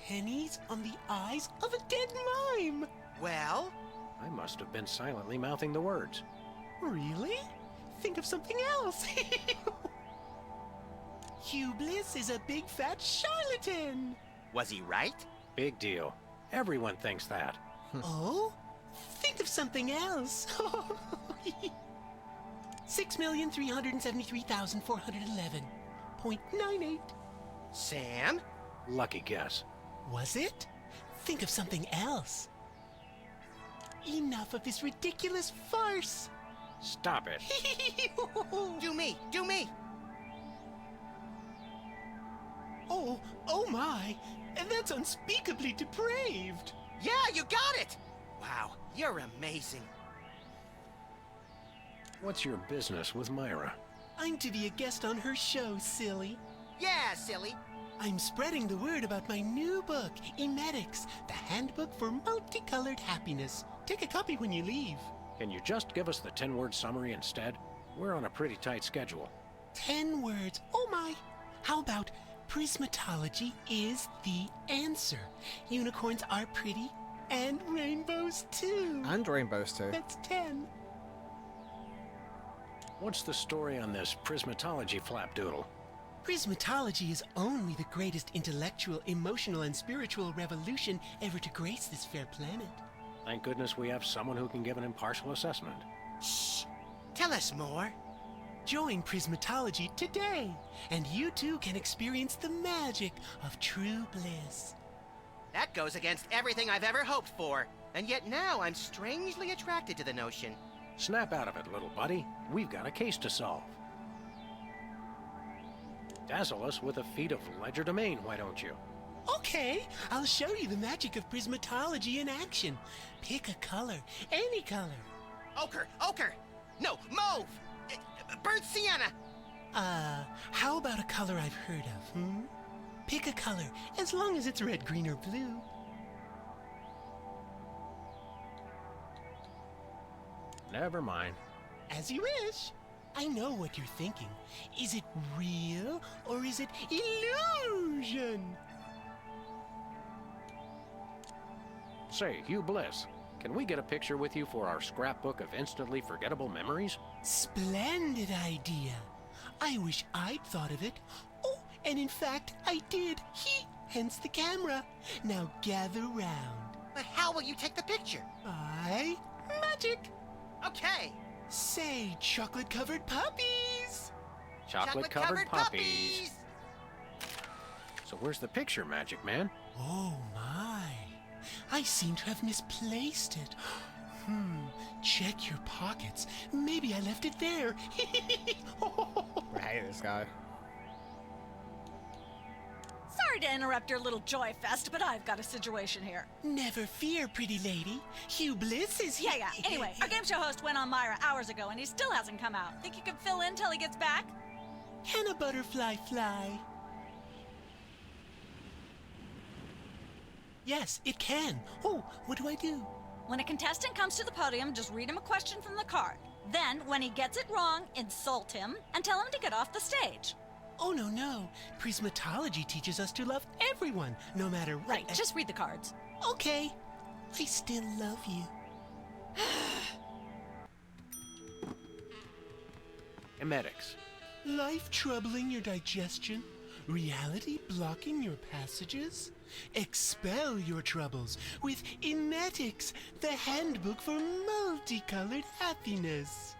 Pennies on the eyes of a dead mime. Well? I must have been silently mouthing the words. Really? Think of something else. Hugh Bliss is a big fat charlatan. Was he right? Big deal. Everyone thinks that. Oh? Think of something else. 6,373,411.98. Sam? Lucky guess. Was it? Think of something else. Enough of this ridiculous farce. Stop it. Do me, do me. Oh my. And that's unspeakably depraved. Yeah, you got it. Wow, you're amazing. What's your business with Myra? I'm to be a guest on her show, silly. Yeah, silly. I'm spreading the word about my new book, Emetics, the Handbook for Multicolored Happiness. Take a copy when you leave. Can you just give us the 10-word summary instead? We're on a pretty tight schedule. 10 words. Oh my. How about prismatology is the answer? Unicorns are pretty, and rainbows too. And rainbows too. That's 10. What's the story on this prismatology flapdoodle? Prismatology is only the greatest intellectual, emotional, and spiritual revolution ever to grace this fair planet. Thank goodness we have someone who can give an impartial assessment. Shh. Tell us more. Join Prismatology today, and you too can experience the magic of true bliss. That goes against everything I've ever hoped for, and yet now I'm strangely attracted to the notion. Snap out of it, little buddy. We've got a case to solve. Dazzle us with a feat of legerdemain, why don't you? Okay, I'll show you the magic of prismatology in action. Pick a color, any color. Ochre, ochre! No, mauve! Burnt sienna! How about a color I've heard of, Pick a color, as long as it's red, green, or blue. Never mind. As you wish. I know what you're thinking. Is it real, or is it illusion? Say, Hugh Bliss, can we get a picture with you for our scrapbook of instantly forgettable memories? Splendid idea. I wish I'd thought of it. Oh, and in fact, I did. Hence the camera. Now gather round. But how will you take the picture? By magic. Okay. Say, chocolate-covered puppies. Chocolate-covered puppies. So where's the picture, Magic Man? Oh, my. I seem to have misplaced it. Check your pockets. Maybe I left it there. I hate this guy. Sorry to interrupt your little joy fest, but I've got a situation here. Never fear, pretty lady. Hugh Bliss is here. Yeah. Anyway, our game show host went on Myra hours ago, and he still hasn't come out. Think you could fill in till he gets back? Can a butterfly fly? Yes, it can. Oh, what do I do? When a contestant comes to the podium, just read him a question from the card. Then, when he gets it wrong, insult him and tell him to get off the stage. Oh, no, no. Prismatology teaches us to love everyone, no matter what. Right, just read the cards. Okay. I still love you. Emetics. Life troubling your digestion? Reality blocking your passages? Expel your troubles with Emetics, the handbook for multicolored happiness.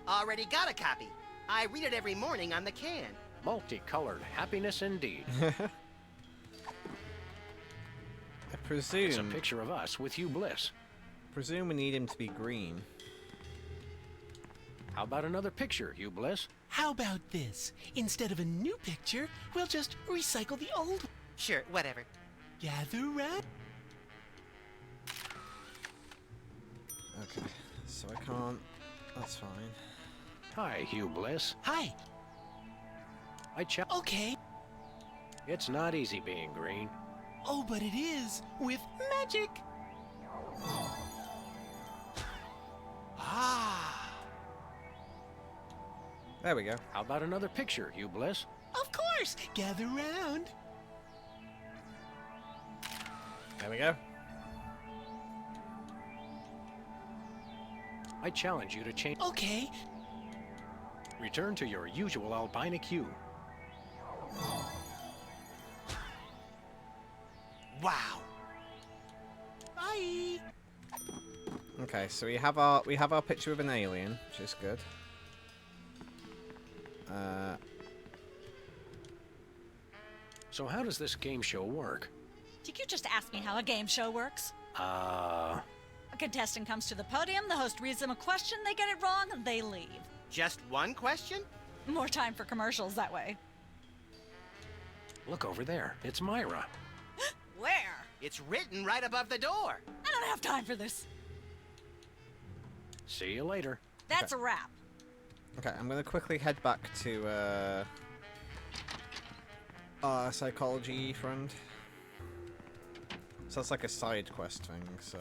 Already got a copy. I read it every morning on the can. Multicolored happiness indeed. I presume... It's a picture of us with Hugh Bliss. Presume we need him to be green. How about another picture, Hugh Bliss? How about this? Instead of a new picture, we'll just recycle the old. Sure, whatever. Gather round. Okay, so I can't... That's fine. Hi, Hugh Bliss. Hi. Okay. It's not easy being green. Oh, but it is with magic. There we go. How about another picture, Hugh Bliss? Of course. Gather round. There we go. I challenge you to change. Okay. Return to your usual albinic hue. Wow. Bye. Okay, so we have our picture of an alien, which is good. So how does this game show work? Did you just ask me how a game show works? A Uh... contestant comes to the podium, the host reads them a question, they get it wrong, and they leave. Just one question? More time for commercials that way. Look over there. It's Myra. Where? It's written right above the door. I don't have time for this. See you later. That's a wrap. Okay, I'm gonna quickly head back to our psychology friend. So that's like a side quest thing, so...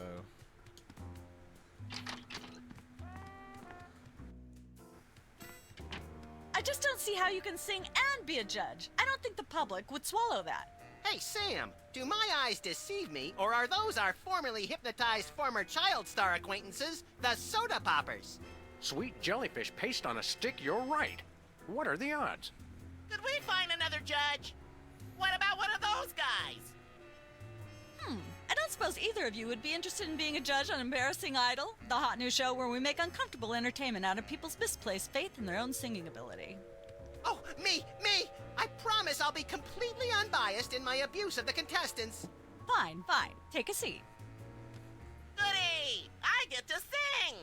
I just don't see how you can sing and be a judge. I don't think the public would swallow that. Hey, Sam, do my eyes deceive me, or are those our formerly hypnotized former child star acquaintances, the Soda Poppers? Sweet jellyfish paste on a stick, you're right. What are the odds? Could we find another judge? What about one of those guys? I don't suppose either of you would be interested in being a judge on Embarrassing Idol, the hot new show where we make uncomfortable entertainment out of people's misplaced faith in their own singing ability. Oh, me! I promise I'll be completely unbiased in my abuse of the contestants. Fine. Take a seat. Goody! I get to sing!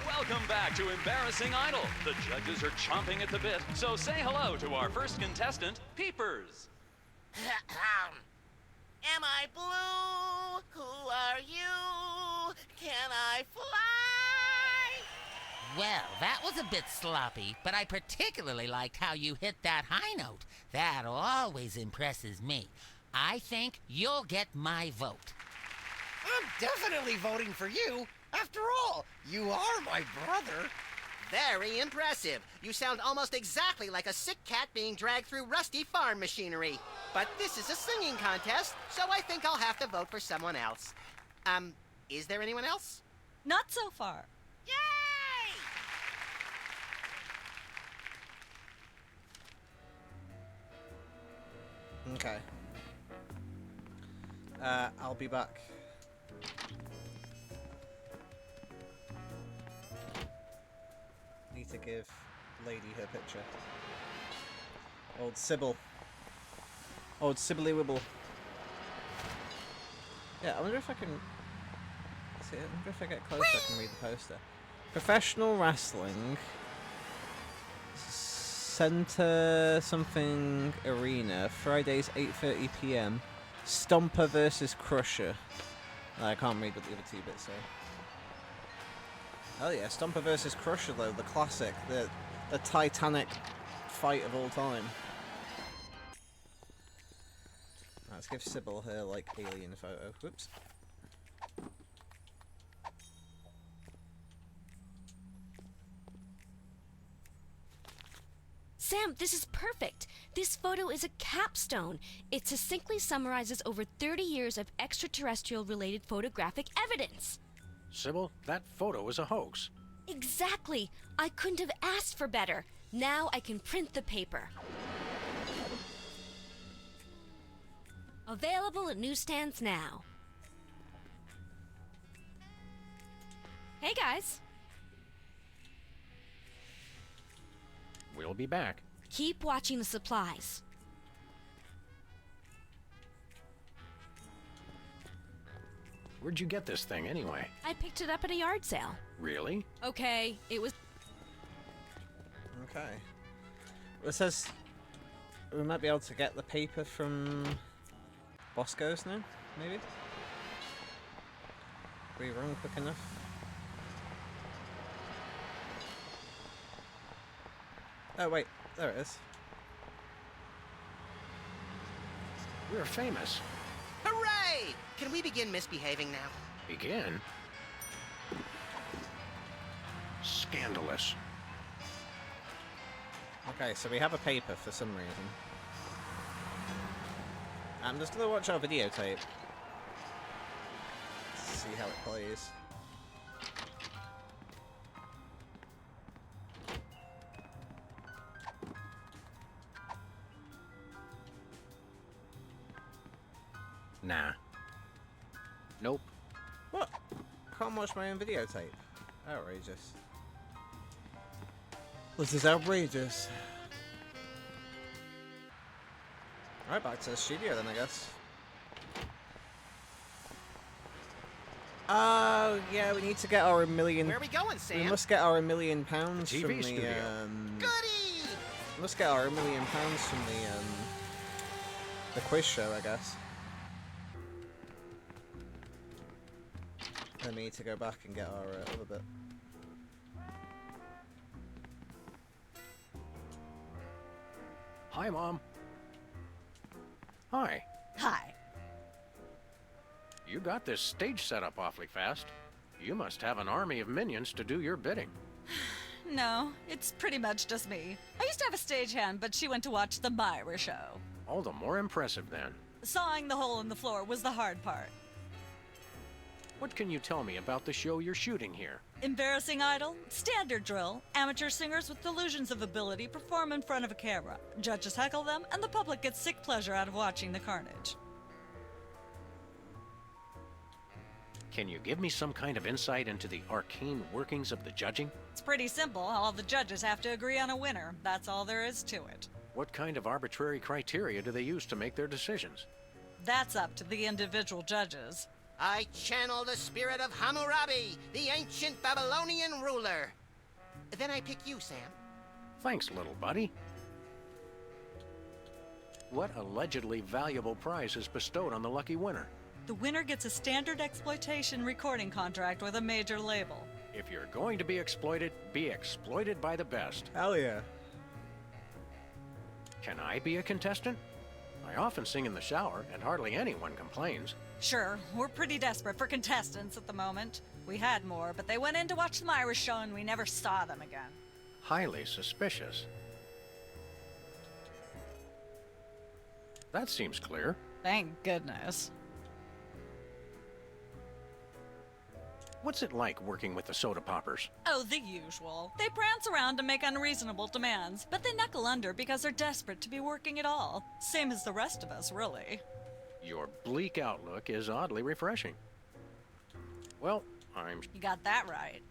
Welcome back to Embarrassing Idol. The judges are chomping at the bit, so say hello to our first contestant, Peepers. Am I blue? Who are you? Can I fly? Well, that was a bit sloppy, but I particularly liked how you hit that high note. That always impresses me. I think you'll get my vote. I'm definitely voting for you. After all, you are my brother. Very impressive. You sound almost exactly like a sick cat being dragged through rusty farm machinery. But this is a singing contest, so I think I'll have to vote for someone else. Is there anyone else? Not so far. Yay! Okay. I'll be back. Need to give Lady her picture. Old Sybil. Old Sibbly Wibble. Yeah, I wonder if I can... See, I wonder if I get closer I can read the poster. Professional Wrestling. Center something Arena. Fridays 8:30 PM. Stomper versus Crusher. I can't read what the other two bits say. Hell yeah, Stomper versus Crusher though, the classic, the Titanic fight of all time. Let's give Sybil her, like, alien photo. Whoops. Sam, this is perfect. This photo is a capstone. It succinctly summarizes over 30 years of extraterrestrial-related photographic evidence. Sybil, that photo is a hoax. Exactly. I couldn't have asked for better. Now I can print the paper. Available at newsstands now. Hey, guys. We'll be back. Keep watching the supplies. Where'd you get this thing anyway? I picked it up at a yard sale. Really? Okay, it was... Okay. It says we might be able to get the paper from Bosco's now, maybe? We run quick enough. Oh wait, there it is. We're famous. Hooray! Can we begin misbehaving now? Begin? Scandalous. Okay, so we have a paper for some reason. I'm just gonna watch our videotape. See how it plays. Nah. Nope. What? Can't watch my own videotape. Outrageous. This is outrageous. Right, back to the studio then, I guess. Oh, yeah, we need to get our $1,000,000... Where are we going, Sam? We must get our £1,000,000 TV from the, studio. Goody! We must get our £1,000,000 from the quiz show, I guess. Then we need to go back and get our other bit. Hi, Mom. Hi. Hi. You got this stage set up awfully fast. You must have an army of minions to do your bidding. No, it's pretty much just me. I used to have a stagehand, but she went to watch the Myra show. All the more impressive then. Sawing the hole in the floor was the hard part. What can you tell me about the show you're shooting here? Embarrassing idol, standard drill. Amateur singers with delusions of ability perform in front of a camera. Judges heckle them, and the public gets sick pleasure out of watching the carnage. Can you give me some kind of insight into the arcane workings of the judging? It's pretty simple. All the judges have to agree on a winner. That's all there is to it. What kind of arbitrary criteria do they use to make their decisions? That's up to the individual judges. I channel the spirit of Hammurabi, the ancient Babylonian ruler. Then I pick you, Sam. Thanks, little buddy. What allegedly valuable prize is bestowed on the lucky winner? The winner gets a standard exploitation recording contract with a major label. If you're going to be exploited by the best. Hell yeah. Can I be a contestant? I often sing in the shower, and hardly anyone complains. Sure, we're pretty desperate for contestants at the moment. We had more, but they went in to watch the Myra show and we never saw them again. Highly suspicious. That seems clear. Thank goodness. What's it like working with the soda poppers? Oh, the usual. They prance around and make unreasonable demands, but they knuckle under because they're desperate to be working at all. Same as the rest of us, really. Your bleak outlook is oddly refreshing. Well, You got that right.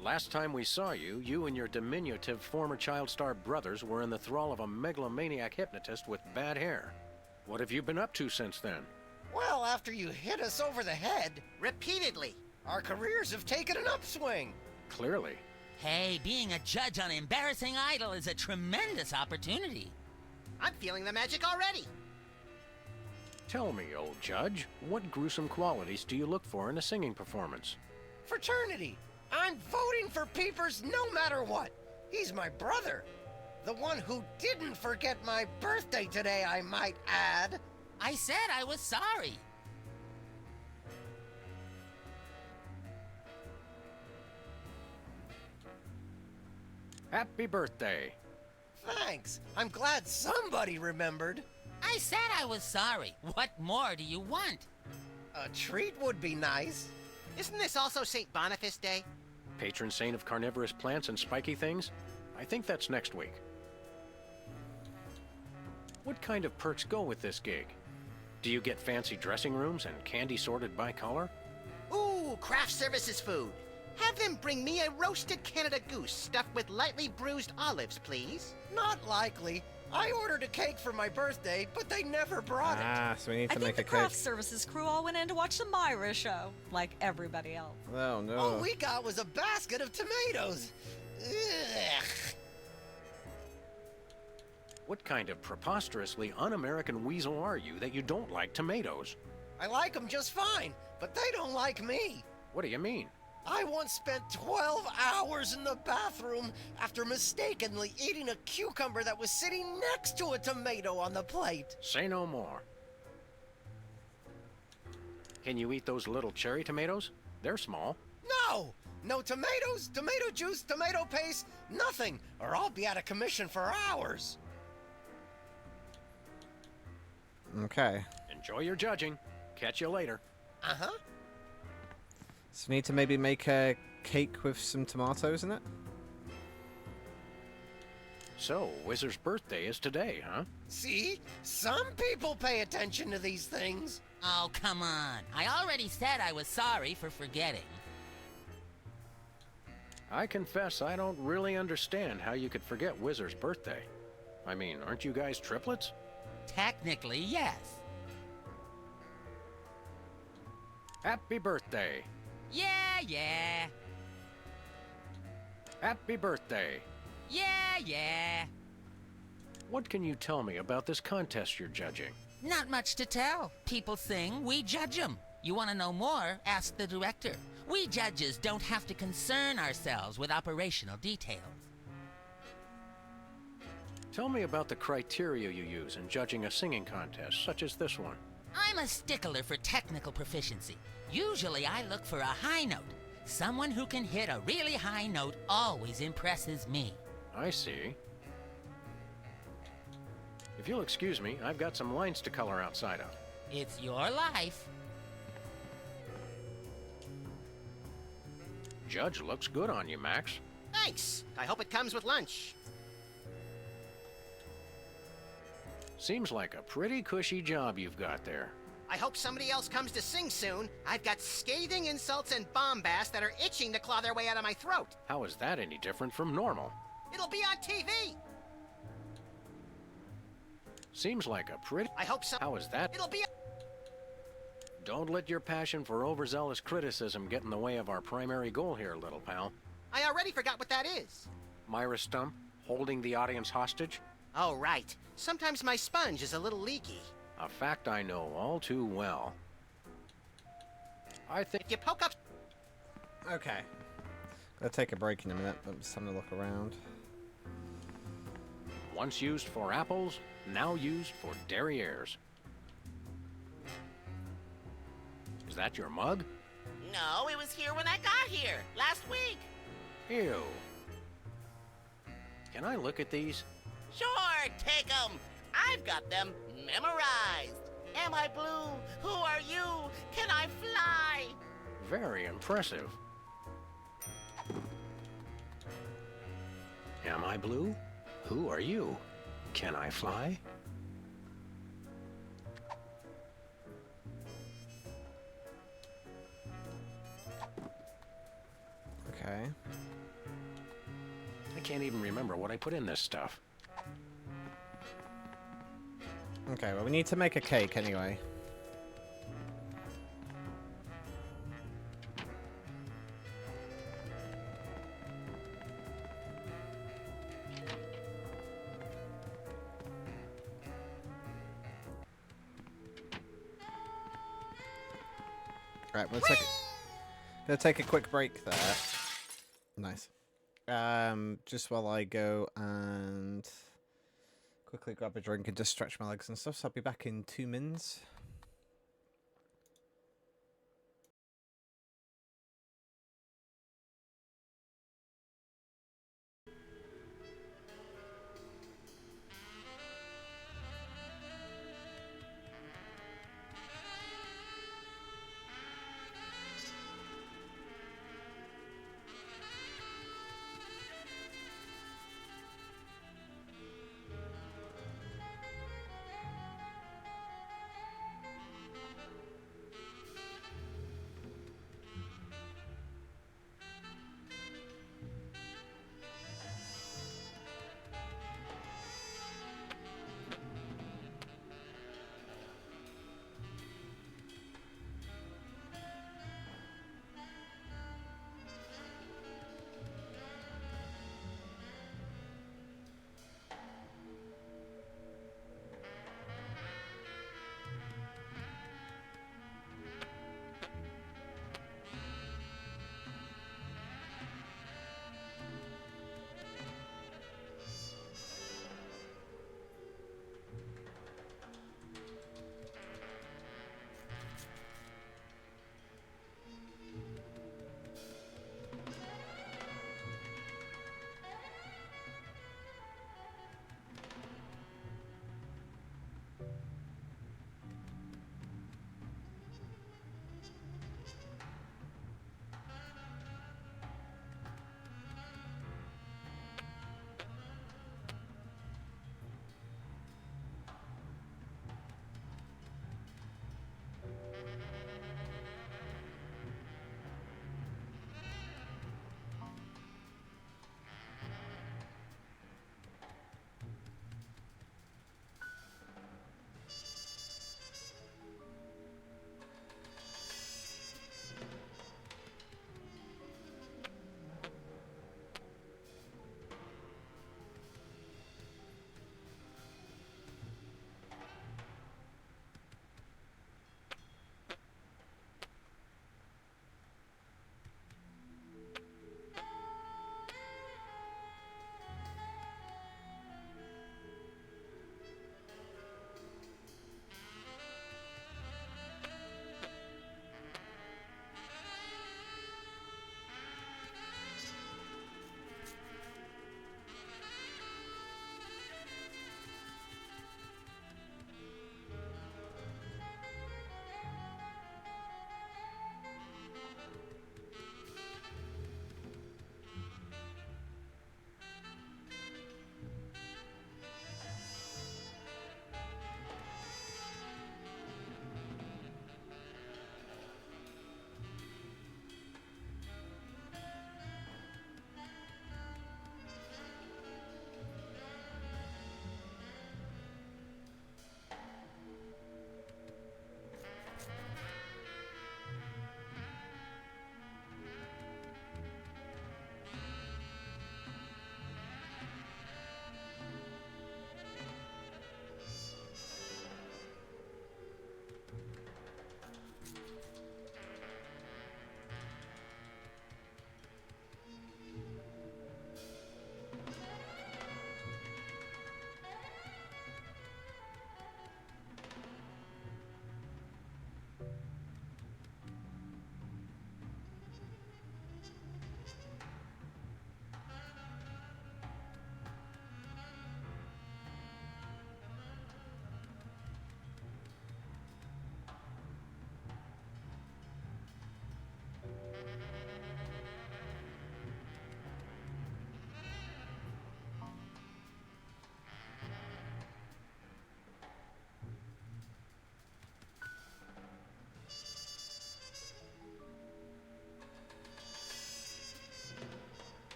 Last time we saw you, you and your diminutive former child star brothers were in the thrall of a megalomaniac hypnotist with bad hair. What have you been up to since then? Well, after you hit us over the head, Repeatedly. our careers have taken an upswing. Clearly. Hey, being a judge on Embarrassing Idol is a tremendous opportunity. I'm feeling the magic already. Tell me, old judge, what gruesome qualities do you look for in a singing performance? Fraternity. I'm voting for Peepers no matter what. He's my brother. The one who didn't forget my birthday today, I might add. I said I was sorry. Happy birthday. Thanks. I'm glad somebody remembered. I said I was sorry. What more do you want? A treat would be nice. Isn't this also St. Boniface Day? Patron saint of carnivorous plants and spiky things? I think that's next week. What kind of perks go with this gig? Do you get fancy dressing rooms and candy sorted by color? Ooh, craft services food. Have them bring me a roasted Canada goose stuffed with lightly bruised olives, please. Not likely. I ordered a cake for my birthday, but they never brought it. Ah, so we need to I make think a the craft cake. services crew all went in to watch the Myra show, like everybody else. Oh no. All we got was a basket of tomatoes. Ugh. What kind of preposterously un-American weasel are you that you don't like tomatoes? I like them just fine, but they don't like me. What do you mean? I once spent 12 hours in the bathroom after mistakenly eating a cucumber that was sitting next to a tomato on the plate. Say no more. Can you eat those little cherry tomatoes? They're small. No! No tomatoes, tomato juice, tomato paste, nothing, or I'll be out of commission for hours. Okay. Enjoy your judging. Catch you later. Uh-huh. So we need to maybe make a cake with some tomatoes in it? So, Whizzer's birthday is today, huh? See? Some people pay attention to these things. Oh, come on. I already said I was sorry for forgetting. I confess I don't really understand how you could forget Whizzer's birthday. I mean, aren't you guys triplets? Technically, yes. Happy birthday. Yeah. Happy birthday. Yeah. What can you tell me about this contest you're judging? Not much to tell. People sing, we judge them. You want to know more? Ask the director. We judges don't have to concern ourselves with operational details. Tell me about the criteria you use in judging a singing contest, such as this one. I'm a stickler for technical proficiency. Usually I look for a high note. Someone who can hit a really high note always impresses me. I see. If you'll excuse me, I've got some lines to color outside of. It's your life. Judge looks good on you, Max. Thanks. I hope it comes with lunch. Seems like a pretty cushy job you've got there. I hope somebody else comes to sing soon. I've got scathing insults and bombast that are itching to claw their way out of my throat. How is that any different from normal? It'll be on TV. Seems like a pretty... I hope so. How is that? It'll be... Don't let your passion for overzealous criticism get in the way of our primary goal here, little pal. I already forgot what that is. Myra Stump, holding the audience hostage? Oh, right. Sometimes my sponge is a little leaky. A fact I know all too well. I think... If you poke up... Okay. Gonna take a break in a minute. I'm just having a look around. Once used for apples, now used for derrieres. Is that your mug? No, it was here when I got here, last week. Ew. Can I look at these? Sure, take 'em. I've got them memorized. Am I blue? Who are you? Can I fly? Very impressive. Am I blue? Who are you? Can I fly? Okay. I can't even remember what I put in this stuff. Okay, well we need to make a cake anyway. Right, gonna take a quick break there. Nice. Just while I go and quickly grab a drink and just stretch my legs and stuff. So I'll be back in 2 minutes.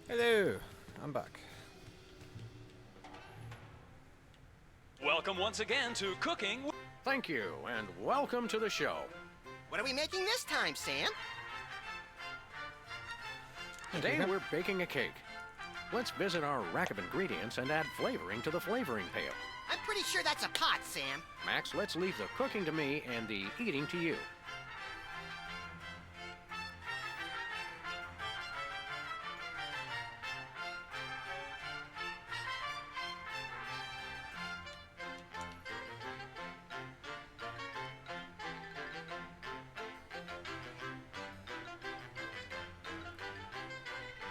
Hello, I'm back. Welcome once again to Cooking. Thank you, and welcome to the show. What are we making this time, Sam? Today we're baking a cake. Let's visit our rack of ingredients and add flavoring to the flavoring pail. I'm pretty sure that's a pot, Sam. Max, let's leave the cooking to me and the eating to you.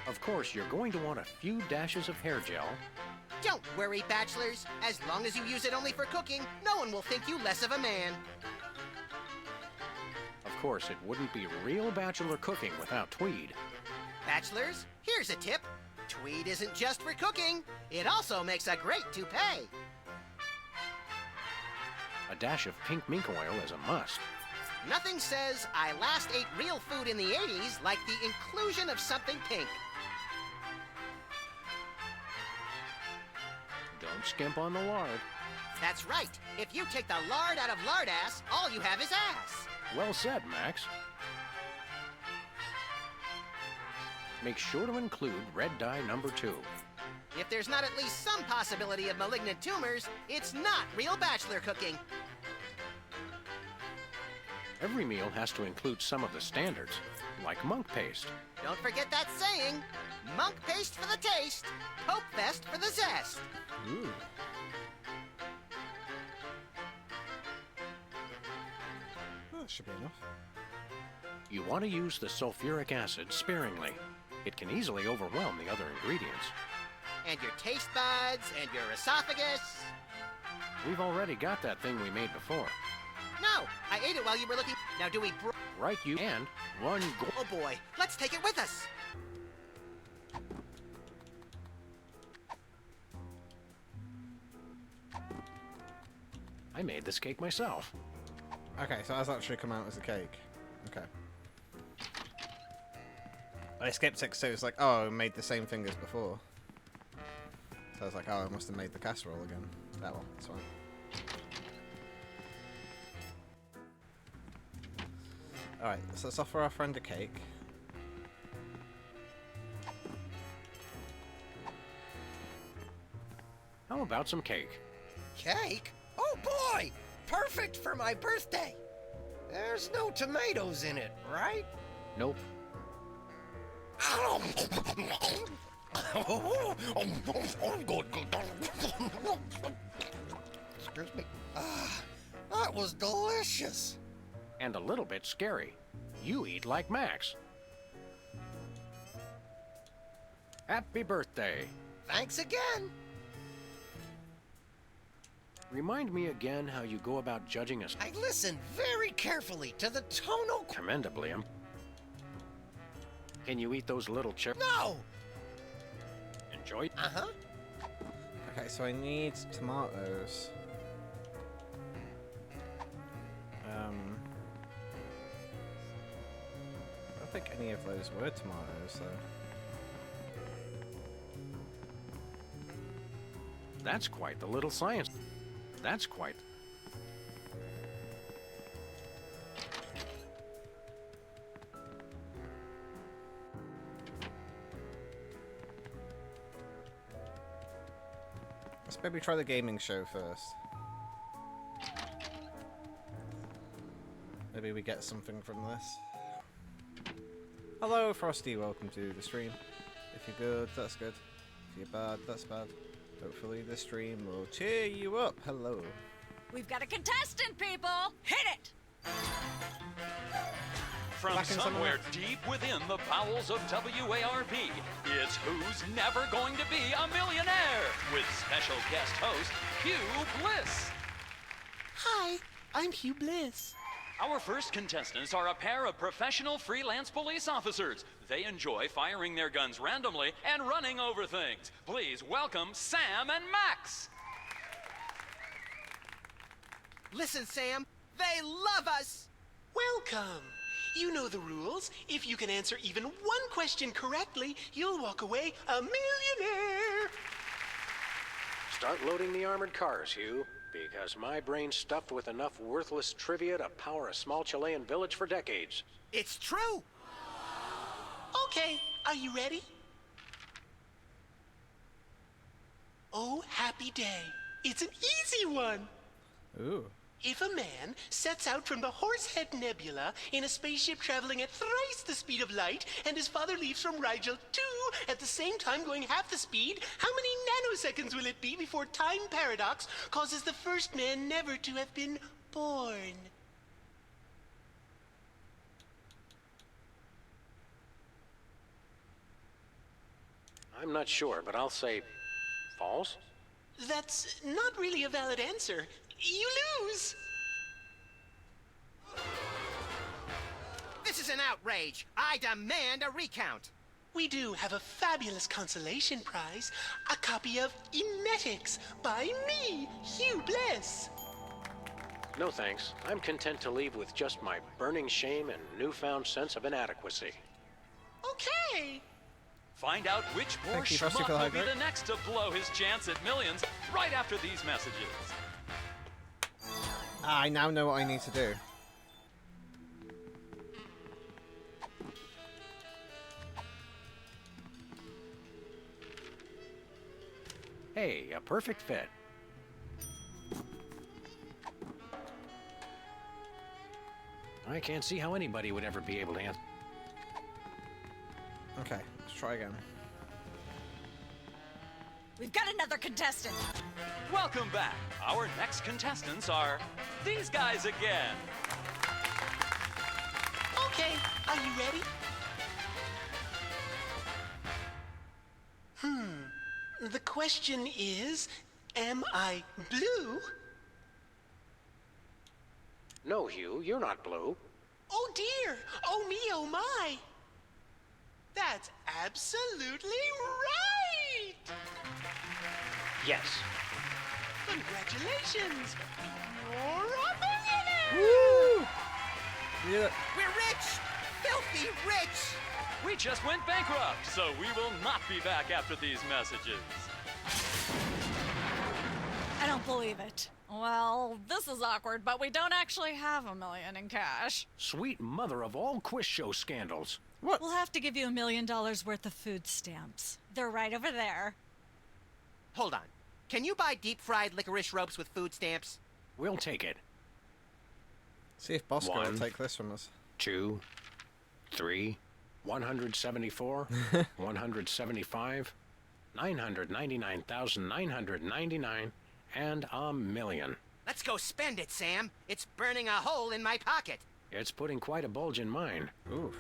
Of course, you're going to want a few dashes of hair gel. Don't worry, bachelors. As long as you use it only for cooking, no one will think you less of a man. Of course, it wouldn't be real bachelor cooking without tweed. Bachelors, here's a tip. Tweed isn't just for cooking. It also makes a great toupee. A dash of pink mink oil is a must. Nothing says I last ate real food in the 80s like the inclusion of something pink. Don't skimp on the lard. That's right. If you take the lard out of lardass, all you have is ass. Well said, Max. Make sure to include red dye number 2. If there's not at least some possibility of malignant tumors, it's not real bachelor cooking. Every meal has to include some of the standards, like monk paste. Don't forget that saying, monk paste for the taste, Pope Fest for the zest. Ooh. Oh, that should be enough. You want to use the sulfuric acid sparingly. It can easily overwhelm the other ingredients. And your taste buds, and your esophagus. We've already got that thing we made before. No, I ate it while you were looking. Now do we Right, you and one Oh boy, let's take it with us. I made this cake myself. Okay, so that's actually come out as a cake. Okay. I skipped it, so it's like, oh, I made the same thing as before. So I was like, oh, I must have made the casserole again. That one, that's fine. Alright, so let's offer our friend a cake. How about some cake? Cake? Oh boy! Perfect for my birthday! There's no tomatoes in it, right? Nope. Excuse me. That was delicious. And a little bit scary. You eat like Max. Happy birthday. Thanks again. Remind me again how you go about judging us. I listen very carefully to the tonal... Commendably. Can you eat those little chips? No! Enjoy. Uh-huh. Okay, so I need tomatoes. I don't think any of those were tomatoes, though. That's quite the little science. That's quite... Let's maybe try the gaming show first. Maybe we get something from this. Hello, Frosty. Welcome to the stream. If you're good, that's good. If you're bad, that's bad. Hopefully the stream will cheer you up. Hello. We've got a contestant, people! Hit it! From Back in some somewhere of deep within the bowels of WARP, it's Who's Never Going to Be a Millionaire with special guest host Hugh Bliss. Hi, I'm Hugh Bliss. Our first contestants are a pair of professional freelance police officers. They enjoy firing their guns randomly and running over things. Please welcome Sam and Max. Listen, Sam, they love us. Welcome. You know the rules. If you can answer even one question correctly, you'll walk away a millionaire. Start loading the armored cars, Hugh, because my brain's stuffed with enough worthless trivia to power a small Chilean village for decades. It's true. Okay, are you ready? Oh, happy day. It's an easy one. Ooh. If a man sets out from the Horsehead Nebula in a spaceship traveling at thrice the speed of light, and his father leaves from Rigel 2 at the same time going half the speed, how many nanoseconds will it be before time paradox causes the first man never to have been born? I'm not sure, but I'll say false. That's not really a valid answer. You lose! This is an outrage. I demand a recount. We do have a fabulous consolation prize, a copy of Emetics by me, Hugh Bless. No thanks. I'm content to leave with just my burning shame and newfound sense of inadequacy. Okay. Find out which poor Thank you, Frosty, schmuck for the will be hydrate. the next to blow his chance at millions right after these messages. I now know what I need to do. Hey, a perfect fit. I can't see how anybody would ever be able to answer. Okay, let's try again. We've got another contestant. Welcome back. Our next contestants are these guys again. Okay, are you ready? The question is, am I blue? No, Hugh, you're not blue. Oh dear! Oh me, oh my! That's absolutely right! Yes. Congratulations! You're a millionaire! Woo! Yeah. We're rich! Filthy rich! We just went bankrupt, so we will not be back after these messages. I don't believe it. Well, this is awkward, but we don't actually have $1 million in cash. Sweet mother of all quiz show scandals. What? We'll have to give you $1 million worth of food stamps. They're right over there. Hold on. Can you buy deep-fried licorice ropes with food stamps? We'll take it. See if Bosco will 1, take this from us. 2, 3, 174, 175, 999,999, and $1 million. Let's go spend it, Sam. It's burning a hole in my pocket. It's putting quite a bulge in mine. Ooh.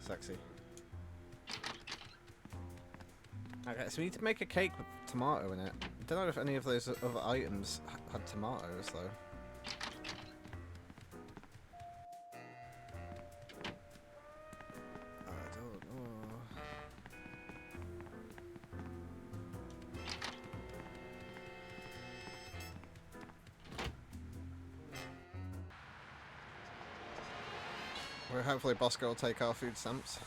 Sexy. Okay, so we need to make a cake with tomato in it. I don't know if any of those other items had tomatoes, though. I don't know. Well, hopefully Bosco will take our food stamps.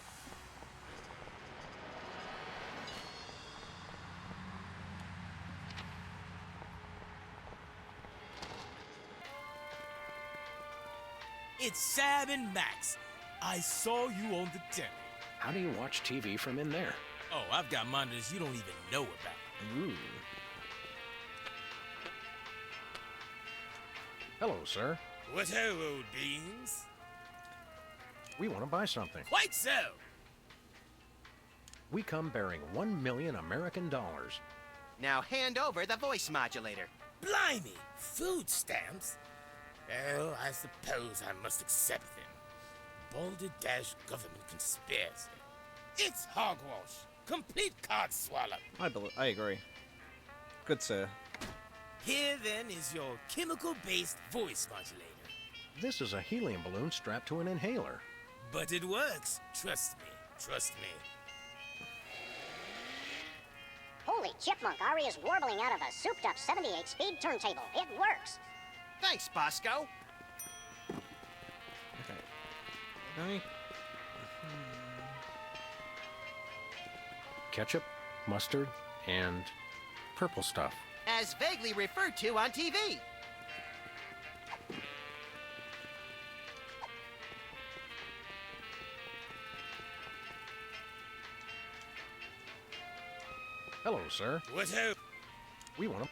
It's Sam and Max. I saw you on the telly. How do you watch TV from in there? Oh, I've got monitors you don't even know about. Ooh. Hello, sir. What ho, old beans? We want to buy something. Quite so. We come bearing 1 million American dollars. Now hand over the voice modulator. Blimey, food stamps? Well, I suppose I must accept them. Balderdash government conspiracy. It's hogwash. Complete card swallow. I agree. Good sir. Here then is your chemical-based voice modulator. This is a helium balloon strapped to an inhaler. But it works. Trust me. Trust me. Holy chipmunk, Ari is warbling out of a souped-up 78-speed turntable. It works. Thanks, Bosco. Okay. Let me... Ketchup, mustard, and purple stuff. As vaguely referred to on TV. Hello, sir. What ho? We want to...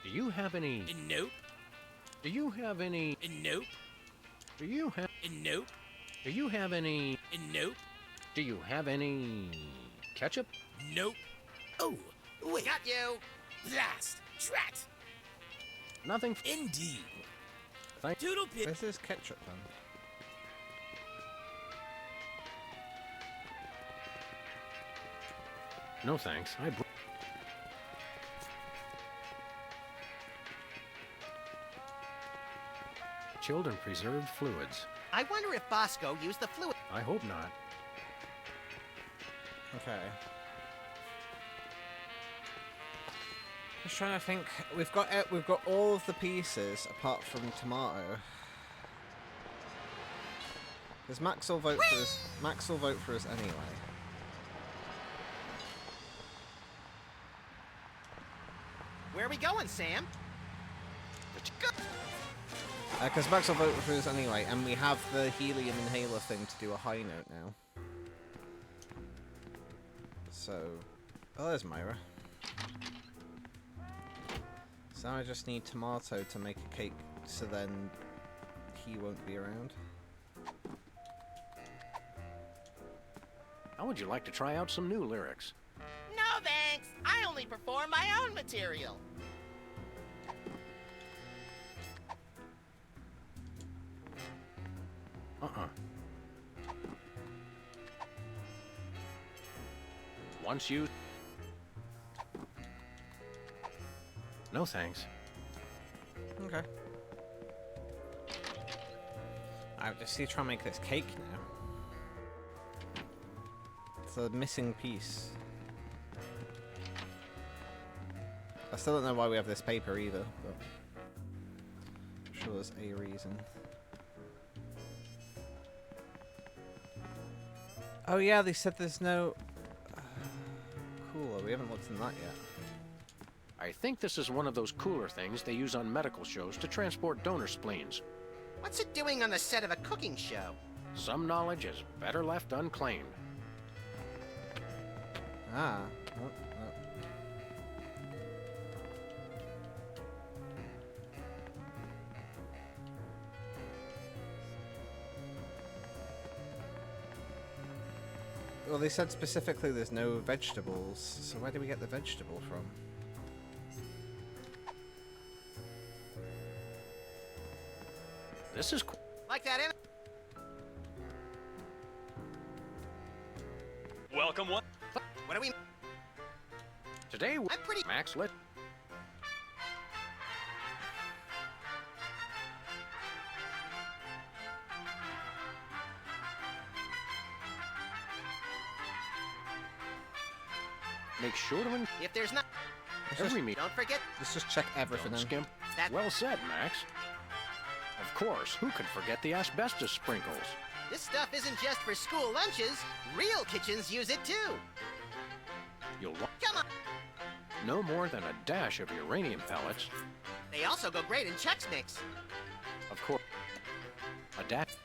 Do you have any... Nope. Do you have any... Nope. Do you have... Nope. Do you have any... Nope. Do you have any... ketchup? Nope. Oh, wait. Got you. Blast. Drat. Nothing. Indeed. Thank... Doodle pig. Where's this ketchup then? No thanks. Chilled and preserved fluids. I wonder if Bosco used the fluid. I hope not. Okay. Just trying to think. We've got all of the pieces apart from tomato. Because Max will vote for us. Max will vote for us anyway. Where are we going, Sam? Because Max will vote for us anyway, and we have the helium inhaler thing to do a high note now. So, oh, there's Myra. So now I just need tomato to make a cake, so then he won't be around. How would you like to try out some new lyrics? No thanks. I only perform my own material. Once you... No thanks. Okay. I just need to try and make this cake now. It's a missing piece. I still don't know why we have this paper either, but I'm sure there's a reason. Oh yeah, they said there's no... cooler. We haven't looked in that yet. I think this is one of those cooler things they use on medical shows to transport donor spleens. What's it doing on the set of a cooking show? Some knowledge is better left unclaimed. Ah. Well, they said specifically there's no vegetables, so where do we get the vegetable from? This is like that in. Welcome one. What are we? Today, I'm pretty. Max, let... Make sure to... If there's not... Every meet. Don't forget... Let's just check everything. Don't skimp. That... Well said, Max. Of course, who could forget the asbestos sprinkles? This stuff isn't just for school lunches. Real kitchens use it too. You'll want... Come on! No more than a dash of uranium pellets. They also go great in Chex Mix. Of course. Adapt.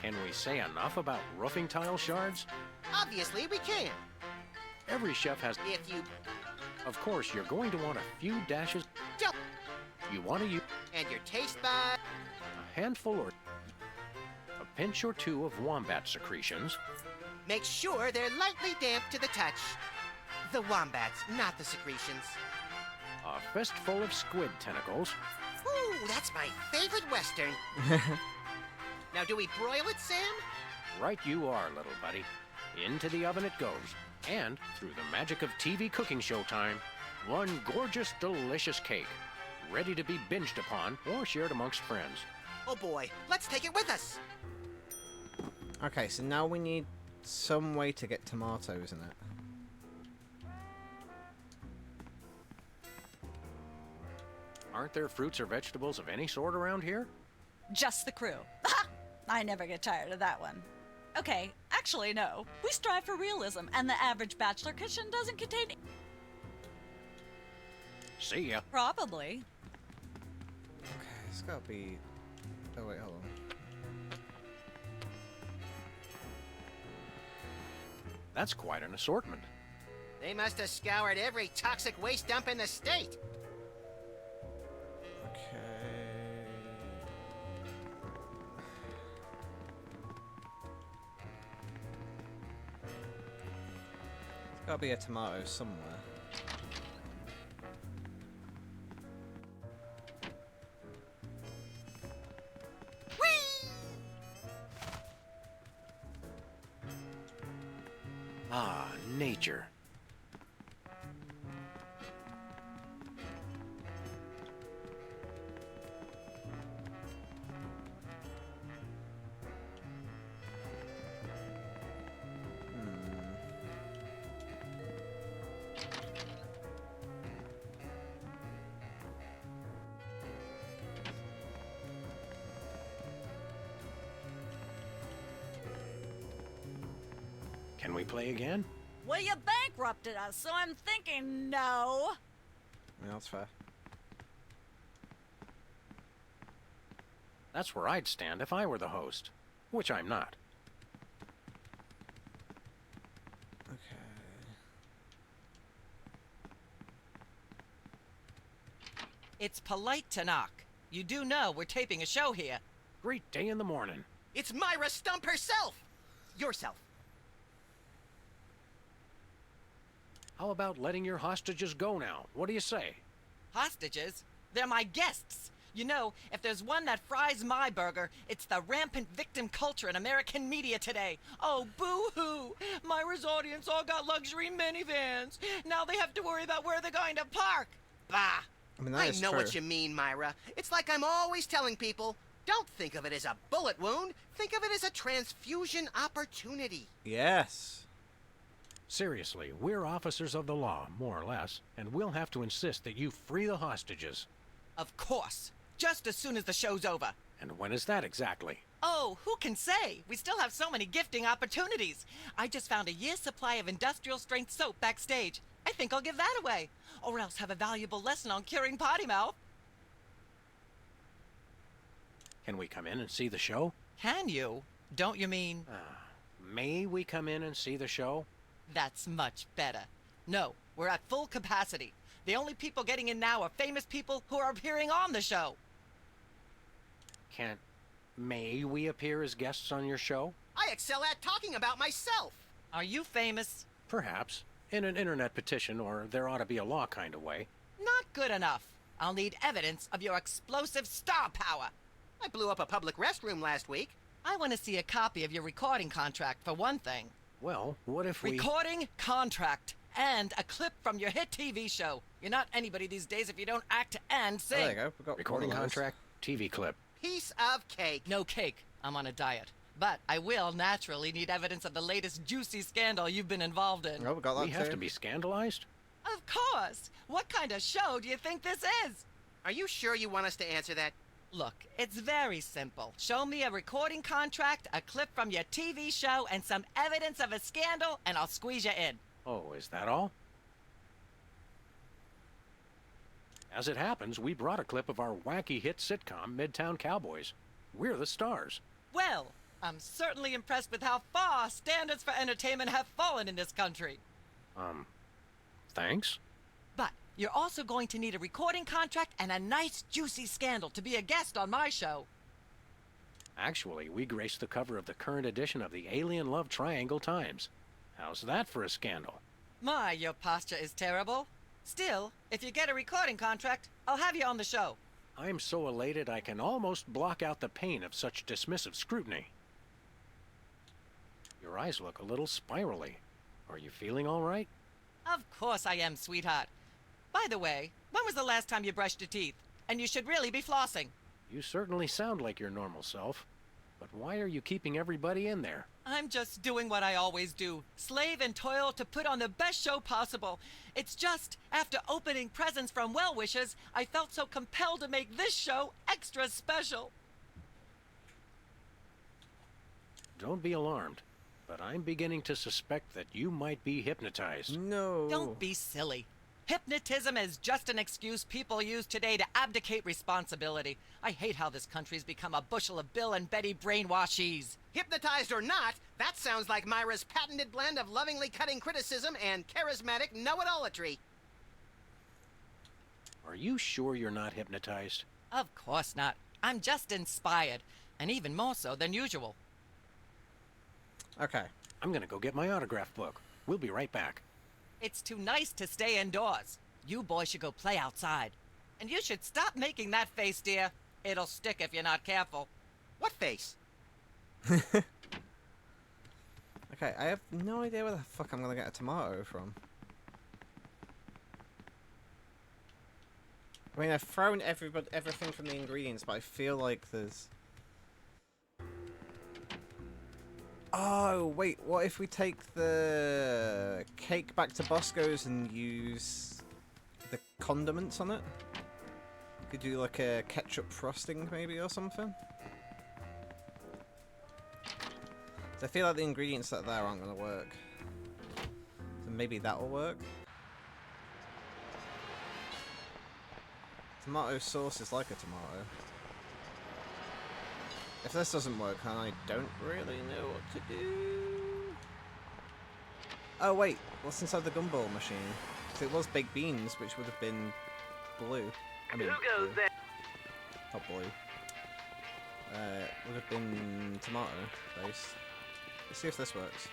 Can we say enough about roofing tile shards? Obviously, we can. Every chef has... If you... Of course, you're going to want a few dashes... Don't... You want to use... And your taste bud... A handful or... A pinch or two of wombat secretions. Make sure they're lightly damp to the touch. The wombats, not the secretions. A fistful of squid tentacles. Ooh, that's my favorite Western. Now, do we broil it, Sam? Right you are, little buddy. Into the oven it goes. And, through the magic of TV cooking show time, one gorgeous, delicious cake. Ready to be binged upon or shared amongst friends. Oh boy, let's take it with us. Okay, so now we need some way to get tomatoes in it. Aren't there fruits or vegetables of any sort around here? Just the crew. I never get tired of that one. Okay, actually, no. We strive for realism, and the average bachelor kitchen doesn't contain... See ya. Probably. Okay, it's gotta be... Oh wait, hold on. That's quite an assortment. They must have scoured every toxic waste dump in the state. Gotta be a tomato somewhere. Ah, nature. Can we play again? Well, you bankrupted us, so I'm thinking no. Yeah, that's fair. That's where I'd stand if I were the host, which I'm not. It's polite to knock. You do know we're taping a show here. Great day in the morning. It's Myra Stump herself! Yourself. How about letting your hostages go now? What do you say? Hostages? They're my guests. You know, if there's one that fries my burger, it's the rampant victim culture in American media today. Oh, boo-hoo! Myra's audience all got luxury minivans. Now they have to worry about where they're going to park. Bah! I mean, I know what you mean, Myra. It's like I'm always telling people, don't think of it as a bullet wound. Think of it as a transfusion opportunity. Yes. Seriously, we're officers of the law, more or less, and we'll have to insist that you free the hostages. Of course. Just as soon as the show's over. And when is that exactly? Oh, who can say? We still have so many gifting opportunities. I just found a year's supply of industrial-strength soap backstage. I think I'll give that away. Or else have a valuable lesson on curing potty mouth. Can we come in and see the show? Can you? Don't you mean... May we come in and see the show? That's much better. No, we're at full capacity. The only people getting in now are famous people who are appearing on the show. May we appear as guests on your show? I excel at talking about myself. Are you famous? Perhaps. In an internet petition, or there ought to be a law kind of way. Not good enough. I'll need evidence of your explosive star power. I blew up a public restroom last week. I want to see a copy of your recording contract, for one thing. Well, what if we... Recording contract. And a clip from your hit TV show. You're not anybody these days if you don't act and sing. Oh, there you go. We've got recording contract, TV clip. Piece of cake. No cake. I'm on a diet. But I will naturally need evidence of the latest juicy scandal you've been involved in. Oh, we got that We have to be scandalized? Of course. What kind of show do you think this is? Are you sure you want us to answer that? Look, it's very simple. Show me a recording contract, a clip from your TV show, and some evidence of a scandal, and I'll squeeze you in. Oh, is that all? As it happens, we brought a clip of our wacky hit sitcom, Midtown Cowboys. We're the stars. Well, I'm certainly impressed with how far standards for entertainment have fallen in this country. Thanks? But you're also going to need a recording contract and a nice juicy scandal to be a guest on my show. Actually, we graced the cover of the current edition of the Alien Love Triangle Times. How's that for a scandal? My, your posture is terrible. Still, if you get a recording contract, I'll have you on the show. I'm so elated I can almost block out the pain of such dismissive scrutiny. Your eyes look a little spirally. Are you feeling all right? Of course I am, sweetheart. By the way, when was the last time you brushed your teeth? And you should really be flossing. You certainly sound like your normal self. But why are you keeping everybody in there? I'm just doing what I always do. Slave and toil to put on the best show possible. It's just, after opening presents from well-wishers, I felt so compelled to make this show extra special. Don't be alarmed, but I'm beginning to suspect that you might be hypnotized. No. Don't be silly. Hypnotism is just an excuse people use today to abdicate responsibility. I hate how this country's become a bushel of Bill and Betty brainwashies. Hypnotized or not, that sounds like Myra's patented blend of lovingly cutting criticism and charismatic know-it-allatry. Are you sure you're not hypnotized? Of course not. I'm just inspired, and even more so than usual. Okay. I'm gonna go get my autograph book. We'll be right back. It's too nice to stay indoors. You boys should go play outside. And you should stop making that face, dear. It'll stick if you're not careful. What face? Okay, I have no idea where the fuck I'm gonna get a tomato from. I mean, I've thrown everything from the ingredients, but I feel like there's... Oh, wait, what if we take the cake back to Bosco's and use the condiments on it? Could do like a ketchup frosting maybe or something? So I feel like the ingredients that are there aren't going to work. So maybe that'll work. Tomato sauce is like a tomato. If this doesn't work, then I don't really know what to do. Oh wait, what's inside the gumball machine? So it was baked beans, which would have been blue. I mean, Who goes there? not blue. Would have been tomato based. Let's see if this works.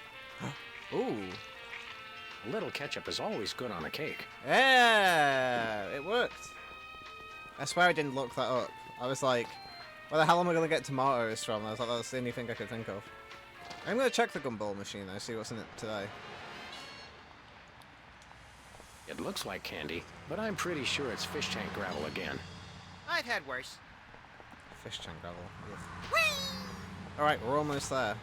Ooh. A little ketchup is always good on a cake. Yeah, it worked. I swear I didn't look that up. I was like, where the hell am I going to get tomatoes from? I was like, that's the only thing I could think of. I'm going to check the gumball machine though, see what's in it today. It looks like candy, but I'm pretty sure it's fish tank gravel again. I've had worse. Fish tank gravel. Alright, we're almost there.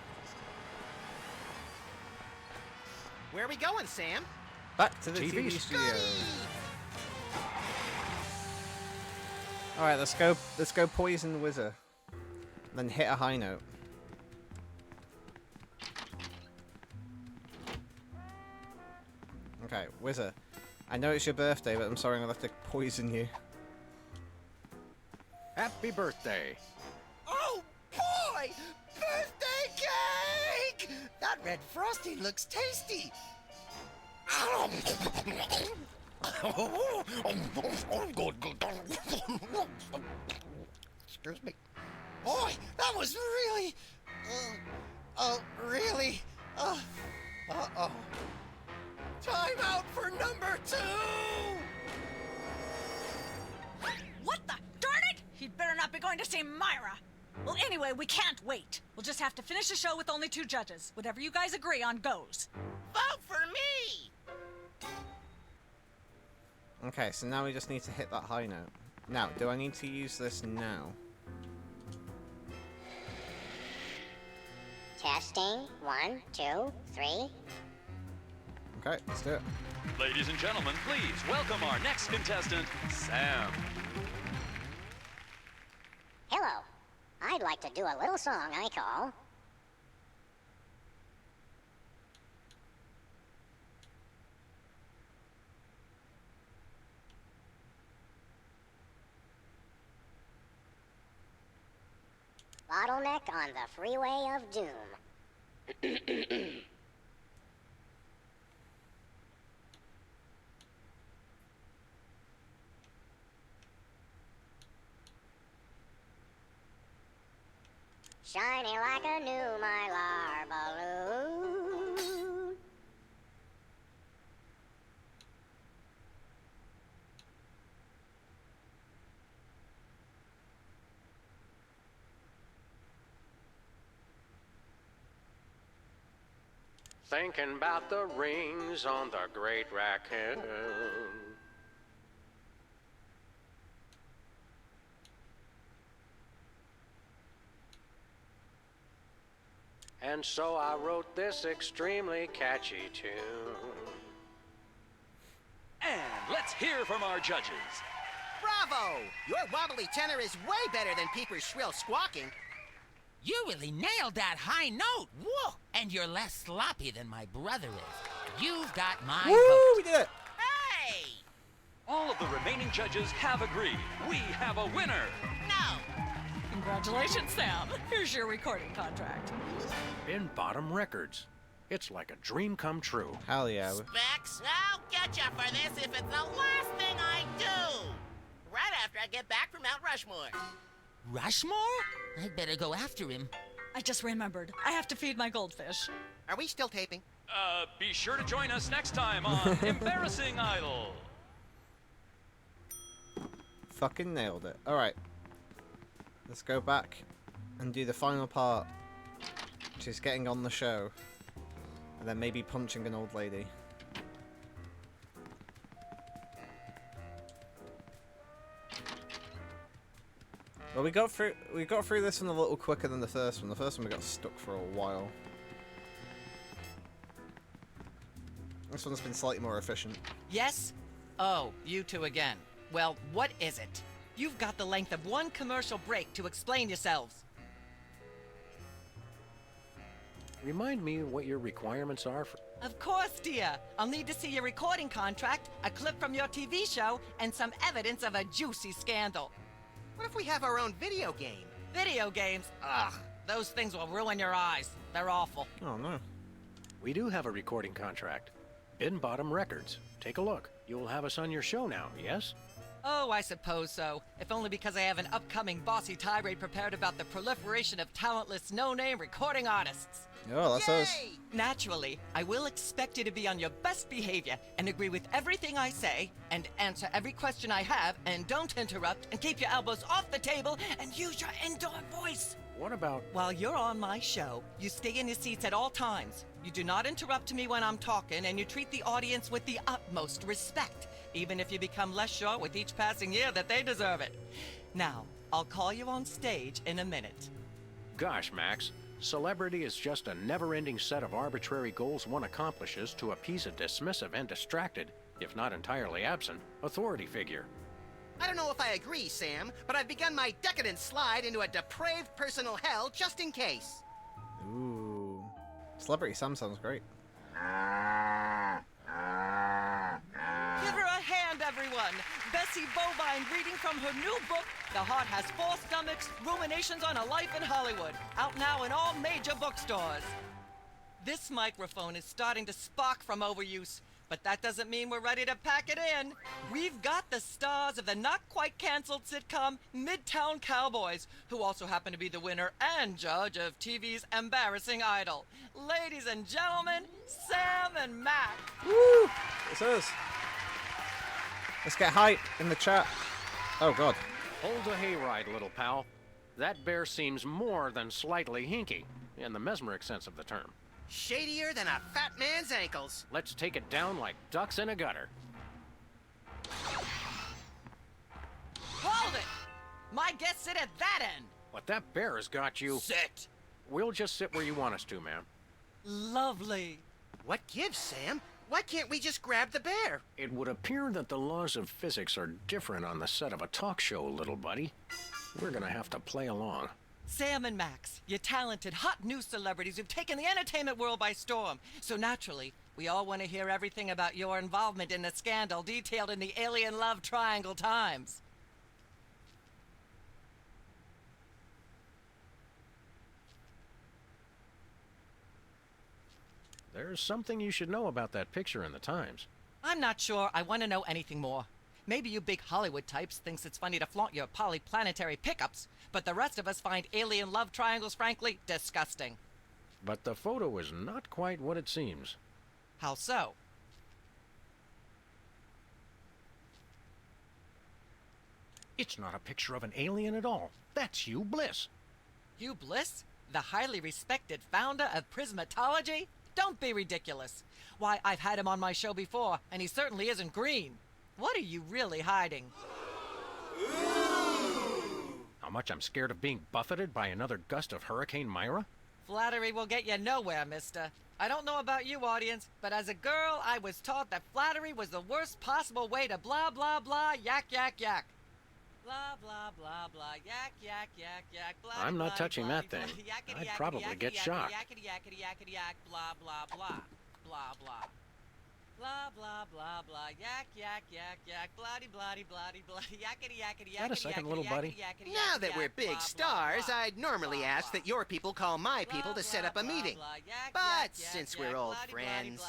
Where are we going, Sam? Back to the TV studio. Alright, let's go poison Wizard. Then hit a high note. Okay, Wizard. I know it's your birthday, but I'm sorry I'm gonna have to poison you. Happy birthday! Oh boy! Birthday cake! That red frosting looks tasty. Excuse me. Boy, that was really... really... uh-oh. Time out for number 2! What the? Darn it! He'd better not be going to see Myra. Well, anyway, we can't wait. We'll just have to finish the show with only 2 judges. Whatever you guys agree on goes. Vote for me! Okay, so now we just need to hit that high note. Now, do I need to use this now? Testing. 1, 2, 3. Okay, let's do it. Ladies and gentlemen, please welcome our next contestant, Sam. Hello. I'd like to do a little song I call... Bottleneck on the Freeway of Doom. Shiny like a new Mylar balloon. Thinking about the rings on the Great Raccoon. And so I wrote this extremely catchy tune. And let's hear from our judges. Bravo! Your wobbly tenor is way better than Peeper's shrill squawking. You really nailed that high note. Whoa! And you're less sloppy than my brother is. You've got my vote. We did it! Hey! All of the remaining judges have agreed. We have a winner. No! Congratulations, Sam. Here's your recording contract. In Bottom Records. It's like a dream come true. Hell yeah. Specs, I'll get you for this if it's the last thing I do! Right after I get back from Mount Rushmore. Rushmore? I'd better go after him. I just remembered. I have to feed my goldfish. Are we still taping? Be sure to join us next time on Embarrassing Idol. Fucking nailed it. Alright. Let's go back and do the final part, which is getting on the show. And then maybe punching an old lady. Well, we got through this one a little quicker than the first one. The first one we got stuck for a while. This one's been slightly more efficient. Yes? Oh, you two again. Well, what is it? You've got the length of one commercial break to explain yourselves. Remind me what your requirements are for... Of course, dear. I'll need to see your recording contract, a clip from your TV show, and some evidence of a juicy scandal. What if we have our own video game? Video games? Ugh, those things will ruin your eyes. They're awful. Oh, no. We do have a recording contract. Bin Bottom Records. Take a look. You'll have us on your show now, yes? Oh, I suppose so. If only because I have an upcoming bossy tirade prepared about the proliferation of talentless, no-name recording artists. Oh, that's us. Naturally, I will expect you to be on your best behavior and agree with everything I say and answer every question I have and don't interrupt and keep your elbows off the table and use your indoor voice. What about... While you're on my show, you stay in your seats at all times. You do not interrupt me when I'm talking, and you treat the audience with the utmost respect, even if you become less sure with each passing year that they deserve it. Now, I'll call you on stage in a minute. Gosh, Max. Celebrity is just a never-ending set of arbitrary goals one accomplishes to appease a dismissive and distracted, if not entirely absent, authority figure. I don't know if I agree, Sam, but I've begun my decadent slide into a depraved personal hell just in case. Ooh. Celebrity Sam sounds great. Give her a hand, everyone! Bessie Bovine reading from her new book, The Heart Has Four Stomachs, Ruminations on a Life in Hollywood, out now in all major bookstores. This microphone is starting to spark from overuse, but that doesn't mean we're ready to pack it in. We've got the stars of the not-quite-canceled sitcom Midtown Cowboys, who also happen to be the winner and judge of TV's Embarrassing Idol. Ladies and gentlemen, Sam and Max. Woo! It's us. Let's get hype in the chat. Oh, God. Hold a hayride, little pal. That bear seems more than slightly hinky, in the mesmeric sense of the term. Shadier than a fat man's ankles. Let's take it down like ducks in a gutter. Hold it! My guests sit at that end. But that bear has got you... Sit! We'll just sit where you want us to, ma'am. Lovely. What gives, Sam? Why can't we just grab the bear? It would appear that the laws of physics are different on the set of a talk show, little buddy. We're gonna have to play along. Sam and Max, you talented, hot news celebrities who've taken the entertainment world by storm. So naturally, we all want to hear everything about your involvement in the scandal detailed in the Alien Love Triangle Times. There's something you should know about that picture in the Times. I'm not sure I want to know anything more. Maybe you big Hollywood types thinks it's funny to flaunt your polyplanetary pickups, but the rest of us find alien love triangles, frankly, disgusting. But the photo is not quite what it seems. How so? It's not a picture of an alien at all. That's Hugh Bliss. Hugh Bliss? The highly respected founder of Prismatology? Don't be ridiculous. Why, I've had him on my show before, and he certainly isn't green. What are you really hiding? How much I'm scared of being buffeted by another gust of Hurricane Myra? Flattery will get you nowhere, mister. I don't know about you, audience, but as a girl, I was taught that flattery was the worst possible way to blah, blah, blah, yak, yak, yak. Blah, blah, blah, blah, yak, yak, yak, yak, blah, I'm not blah, touching blah, that thing. blah, yakety, I'd yakety, probably yakety, get yakety, shocked. Yakety, yakety, yakety, yak, blah, blah, blah, blah, blah. Blah, blah, blah, blah, yak, yak, yak, yak, bloody, bloody, bloody, bloody, yakety, yakety, yakety, Got a second, little buddy? Now that we're big stars, I'd normally ask that your people call my people to set up a meeting. But since we're old friends...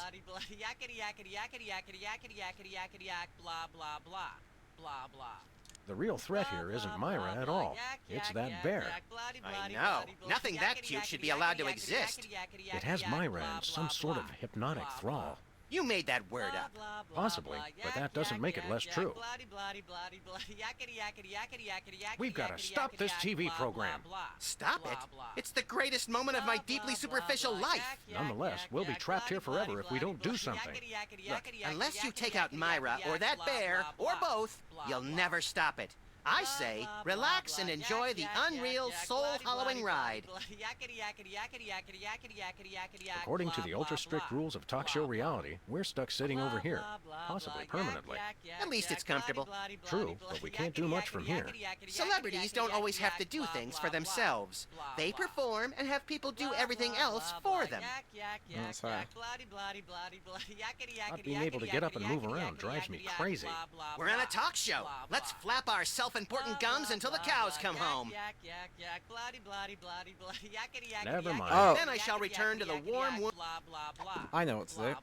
Yakety, yakety, yakety, yakety, yakety, yakety, yakety, yak, blah, blah, blah, blah, blah. The real threat here isn't Myra at all. It's that bear. I know. Nothing that cute should be allowed to exist. It has Myra in some sort of hypnotic thrall. You made that word up. Possibly, but that doesn't make it less true. We've got to stop this TV program. Stop it? It's the greatest moment of my deeply superficial life. Nonetheless, we'll be trapped here forever if we don't do something. Look, unless you take out Myra or that bear, or both, you'll never stop it. I say, relax and enjoy the unreal, soul-hollowing ride. According to the ultra-strict rules of talk show reality, we're stuck sitting over here, possibly permanently. At least it's comfortable. True, but we can't do much from here. Celebrities don't always have to do things for themselves. They perform and have people do everything else for them. That's right. Not being able to get up and move around drives me crazy. We're on a talk show. Let's flap our self-important gums until the cows come home. Never mind. Oh. Then I shall return to the warm I know what to do.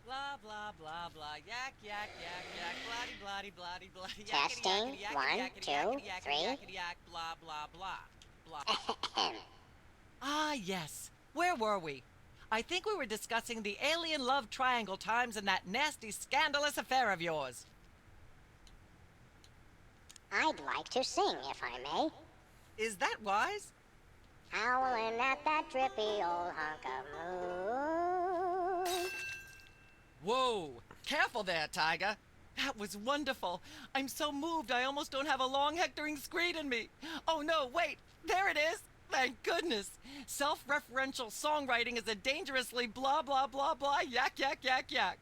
Blah blah blah blah yak yak yak yak bloody bloody bloody bloody Testing. 1, 2, 3. Blah blah blah. Ah yes. Where were we? I think we were discussing the alien love triangle times and that nasty scandalous affair of yours. I'd like to sing, if I may. Is that wise? Howling at that drippy old hunk of moon. Whoa! Careful there, Tiger. That was wonderful. I'm so moved I almost don't have a long hectoring screed in me. Oh no, wait! There it is! Thank goodness! Self-referential songwriting is a dangerously blah blah blah blah yak yak yak yak.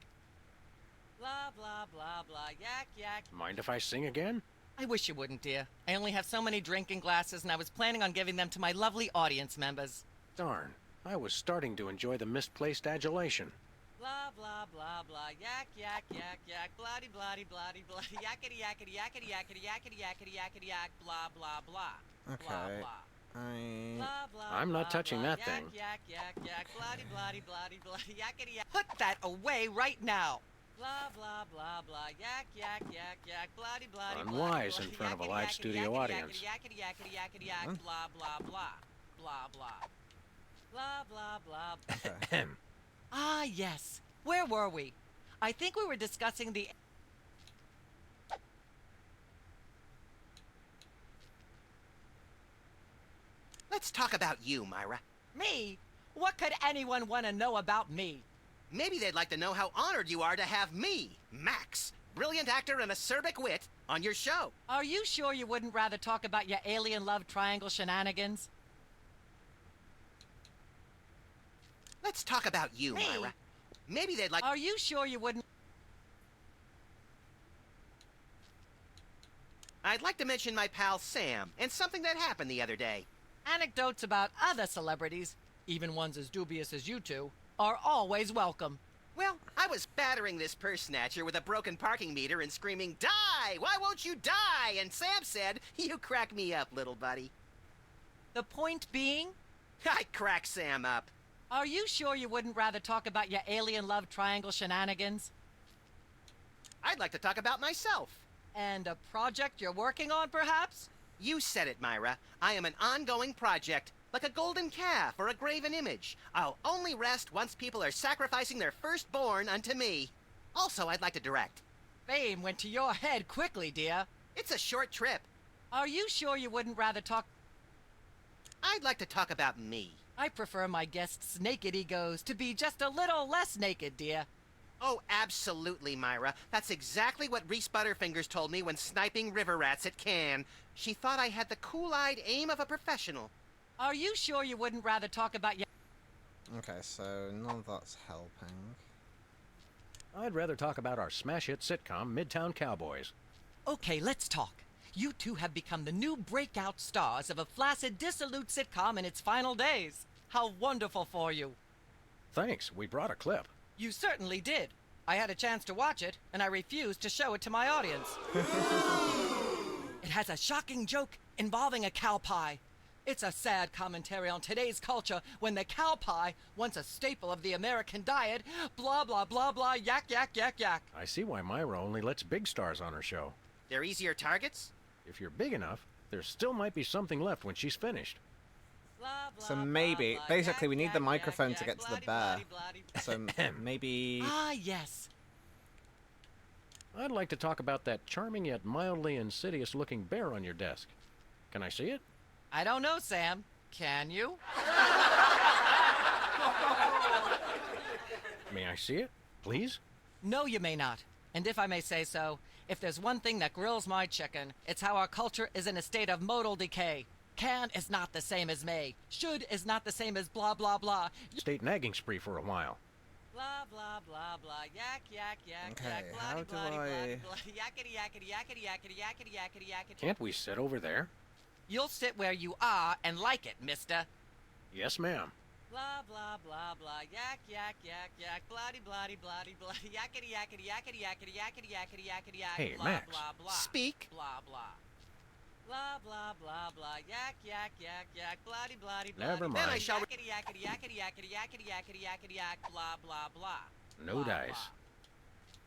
Blah blah blah blah yak yak. Mind if I sing again? I wish you wouldn't, dear. I only have so many drinking glasses and I was planning on giving them to my lovely audience members. Darn, I was starting to enjoy the misplaced adulation. Blah blah blah blah yak yak yak yak bloody bloody bloody blah yakety yakety yakety yakety yakety yakety yakety yak blah blah blah. Okay. I'm not touching that thing. Yak yak yak bloody bloody bloody bloody yakety yak. Put that away right now. Blah blah blah blah yak yak yak yak bloody bloody. Unwise in front of a live studio audience. Yakety yakety yakety yak blah blah blah blah blah blah blah blah. Ah yes. Where were we? I think we were discussing the. Let's talk about you, Myra. Me? What could anyone want to know about me? Maybe they'd like to know how honored you are to have me, Max, brilliant actor and acerbic wit, on your show. Are you sure you wouldn't rather talk about your alien love triangle shenanigans? Let's talk about you, Me? Myra. Maybe they'd like... Are you sure you wouldn't... I'd like to mention my pal Sam, and something that happened the other day. Anecdotes about other celebrities, even ones as dubious as you two, are always welcome. Well, I was battering this purse snatcher with a broken parking meter and screaming, "Die! Why won't you die?" And Sam said, "You crack me up, little buddy." The point being? I crack Sam up. Are you sure you wouldn't rather talk about your alien love triangle shenanigans? I'd like to talk about myself. And a project you're working on, perhaps? You said it, Myra. I am an ongoing project, like a golden calf or a graven image. I'll only rest once people are sacrificing their firstborn unto me. Also, I'd like to direct. Fame went to your head quickly, dear. It's a short trip. Are you sure you wouldn't rather talk... I'd like to talk about me. I prefer my guests' naked egos to be just a little less naked, dear. Oh, absolutely, Myra. That's exactly what Reese Butterfingers told me when sniping river rats at Cannes. She thought I had the cool-eyed aim of a professional. Are you sure you wouldn't rather talk about your... Okay, so none of that's helping. I'd rather talk about our smash hit sitcom, Midtown Cowboys. Okay, let's talk. You two have become the new breakout stars of a flaccid, dissolute sitcom in its final days. How wonderful for you. Thanks, we brought a clip. You certainly did. I had a chance to watch it, and I refused to show it to my audience. It has a shocking joke involving a cow pie. It's a sad commentary on today's culture when the cow pie, once a staple of the American diet, blah blah blah blah yak yak yak yak. I see why Myra only lets big stars on her show. They're easier targets? If you're big enough, there still might be something left when she's finished. So maybe, basically, we need the microphone to get to the bear. So maybe. Ah, yes. I'd like to talk about that charming yet mildly insidious-looking bear on your desk. Can I see it? I don't know, Sam. Can you? May I see it, please? No, you may not. And if I may say so, if there's one thing that grills my chicken, it's how our culture is in a state of modal decay. Can is not the same as may. Should is not the same as blah, blah, blah. State nagging spree for a while. Blah, blah, blah, blah. Yak, yak, yak, Okay, yak. how Bloody, do bloody, I- bloody, bloody. Yakety, yakety, yakety, yakety, yakety, yakety, yakety. Can't we sit over there? You'll sit where you are and like it, mister. Yes, ma'am. Blah, blah, blah, blah. Yak, yak, yak, yak. Bloody, bloody, bloody, bloody. Yakety, yakety, yakety, yakety, yakety, yakety, yakety, yak. Hey, blah, Max. blah, blah. Speak. Blah, blah. Blah, blah, blah, blah. Yak, yak, yak, yak. Bloody, bloody, bloody. Never Then I mind. shall. Yakety, yakety, yakety, yakety, yakety, yakety, yakety, yak. Blah, blah, blah. No Blah, dice.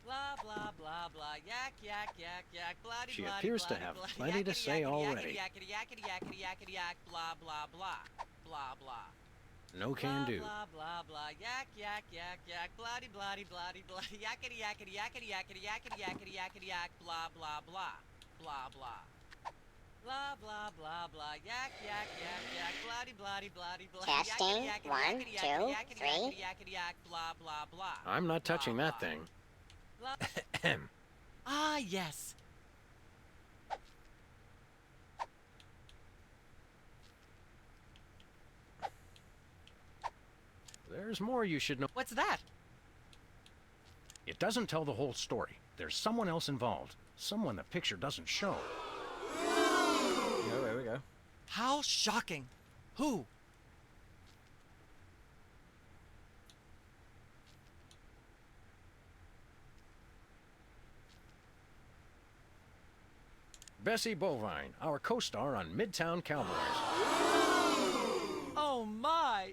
Blah, blah, blah, blah. Yak, yak, yak, yak. Bloody, She bloody, appears to bloody, have bloody. plenty to Yakety, say yakety, already. Yakety, yakety, yakety, yakety, yak. Blah, blah, blah. Blah, blah. No can do. Blah, blah, blah, yak, yak, yak, yak, bloody, bloody, bloody, bloody, yakety, yakety, yakety, yakety, yakety, yakety, yakety, yak, blah, blah, blah, blah, blah. Blah, blah, blah, blah, yak, yak, yak, yak, bloody, bloody, bloody, bloody, Testing. yakety, yakety, 1, yakety, 2, yakety, yakety, 3. yakety, yakety, yak, blah, blah, blah. I'm not touching Blah, that blah. thing. Blah. Ah, yes. There's more you should know. What's that? It doesn't tell the whole story. There's someone else involved. Someone the picture doesn't show. Oh, there we go. How shocking. Who? Bessie Bovine, our co-star on Midtown Cowboys. Oh, my.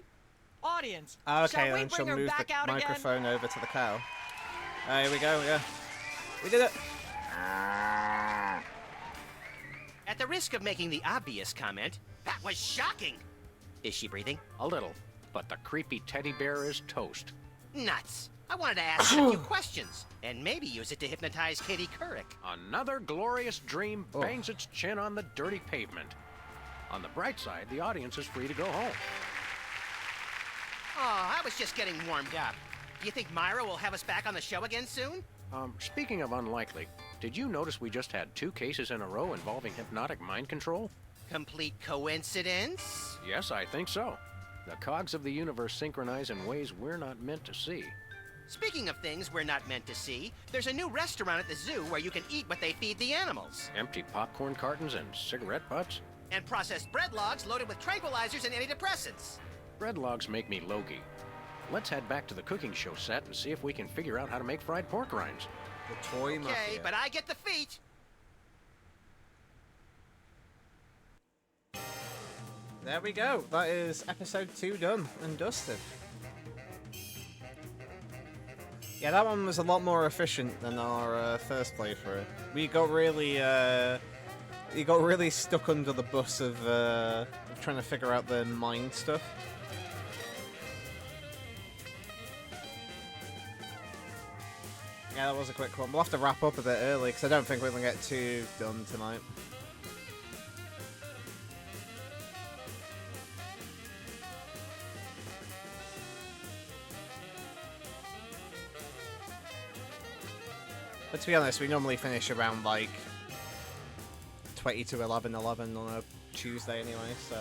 Audience, Okay, shall we then she'll bring her move back the out again? microphone over to the cow. Here we go, yeah. We did it! At the risk of making the obvious comment, that was shocking. Is she breathing? A little, but the creepy teddy bear is toast. Nuts. I wanted to ask her a few questions, and maybe use it to hypnotize Katie Couric. Another glorious dream bangs its chin on the dirty pavement. On the bright side, the audience is free to go home. Oh, I was just getting warmed up. Do you think Myra will have us back on the show again soon? Speaking of unlikely, did you notice we just had 2 cases in a row involving hypnotic mind control? Complete coincidence? Yes, I think so. The cogs of the universe synchronize in ways we're not meant to see. Speaking of things we're not meant to see, there's a new restaurant at the zoo where you can eat what they feed the animals. Empty popcorn cartons and cigarette butts? And processed bread logs loaded with tranquilizers and antidepressants. Bread logs make me logy. Let's head back to the cooking show set and see if we can figure out how to make fried pork rinds. The toy mafia. Okay, but I get the feet. There we go. That is episode 2 done and dusted. Yeah, that one was a lot more efficient than our first playthrough. We got really stuck under the bus of trying to figure out the mind stuff. Yeah, that was a quick one. We'll have to wrap up a bit early because I don't think we're going to get 2 done tonight. But to be honest, we normally finish around like 20 to 11 on a Tuesday anyway, so...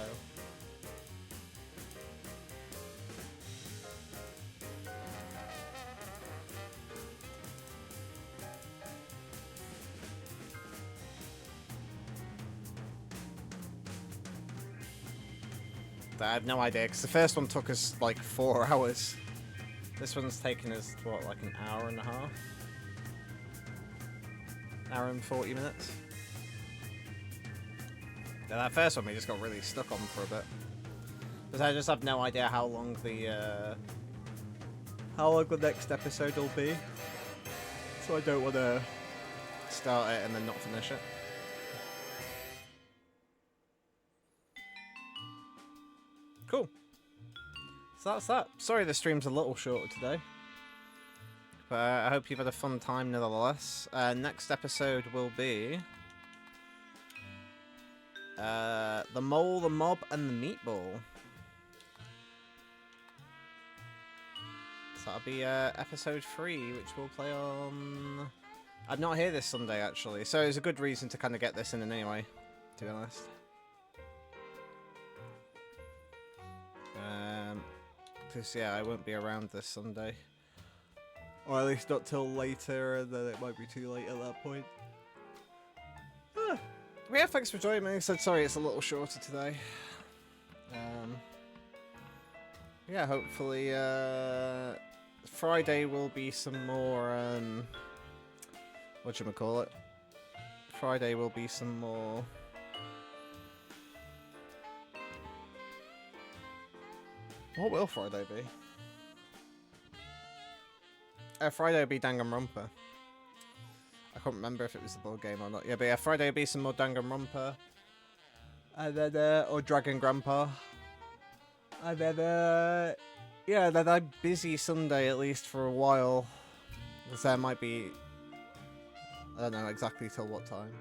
I have no idea, because the first one took us like 4 hours. This one's taken us, what, like an hour and a half? Hour and 40 minutes? Yeah, that first one we just got really stuck on for a bit. Because I just have no idea how long the next episode will be. So I don't want to start it and then not finish it. Cool. So that's that. Sorry the stream's a little shorter today. But I hope you've had a fun time nevertheless. Next episode will be... The Mole, the Mob, and the Meatball. So that'll be episode 3, which we'll play on... I'm not here this Sunday, actually. So it's a good reason to kind of get this in anyway, to be honest. Because, yeah, I won't be around this Sunday. Or at least not till later, and then it might be too late at that point. Yeah, thanks for joining me. I said sorry it's a little shorter today. Yeah, hopefully Friday will be some more, whatchamacallit? Friday will be some more... What will Friday be? Friday will be Danganronpa. I can't remember if it was the board game or not. Yeah, but yeah, Friday will be some more Danganronpa. And then, or Dragon Grandpa. And then, yeah, then I'm busy Sunday at least for a while. Because there might be, I don't know exactly till what time.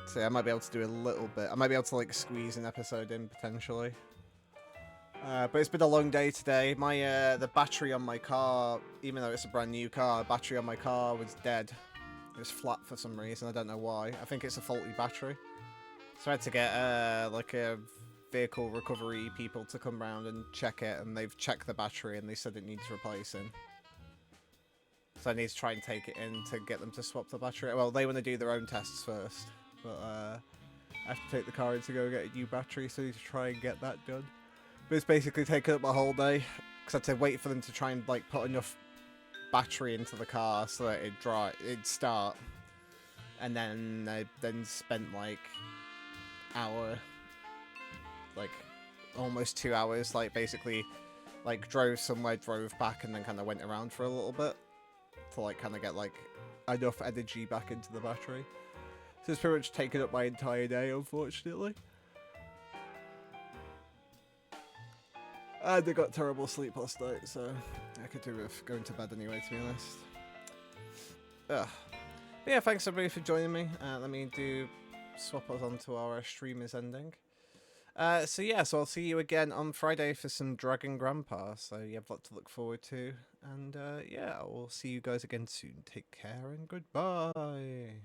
So yeah, I might be able to do a little bit. I might be able to like squeeze an episode in potentially. But it's been a long day today. My the battery on my car, even though it's a brand new car, the battery on my car was dead. It was flat for some reason. I don't know why. I think it's a faulty battery. So I had to get like a vehicle recovery people to come round and check it, and they've checked the battery and they said it needs replacing. So I need to try and take it in to get them to swap the battery. Well, they want to do their own tests first, but I have to take the car in to go get a new battery, so I need to try and get that done. But it's basically taken up my whole day, because I had to wait for them to try and like put enough battery into the car so that it'd start, and then I spent like hour, like almost 2 hours, like basically like drove somewhere, drove back, and then kind of went around for a little bit to like kind of get like enough energy back into the battery. So it's pretty much taken up my entire day, unfortunately. And I got terrible sleep last night, so I could do with going to bed anyway, to be honest. But yeah, thanks everybody for joining me. Let me swap us onto our stream is ending. So yeah, so I'll see you again on Friday for some Dragon Grandpa. So you have a lot to look forward to. And yeah, I will see you guys again soon. Take care and goodbye.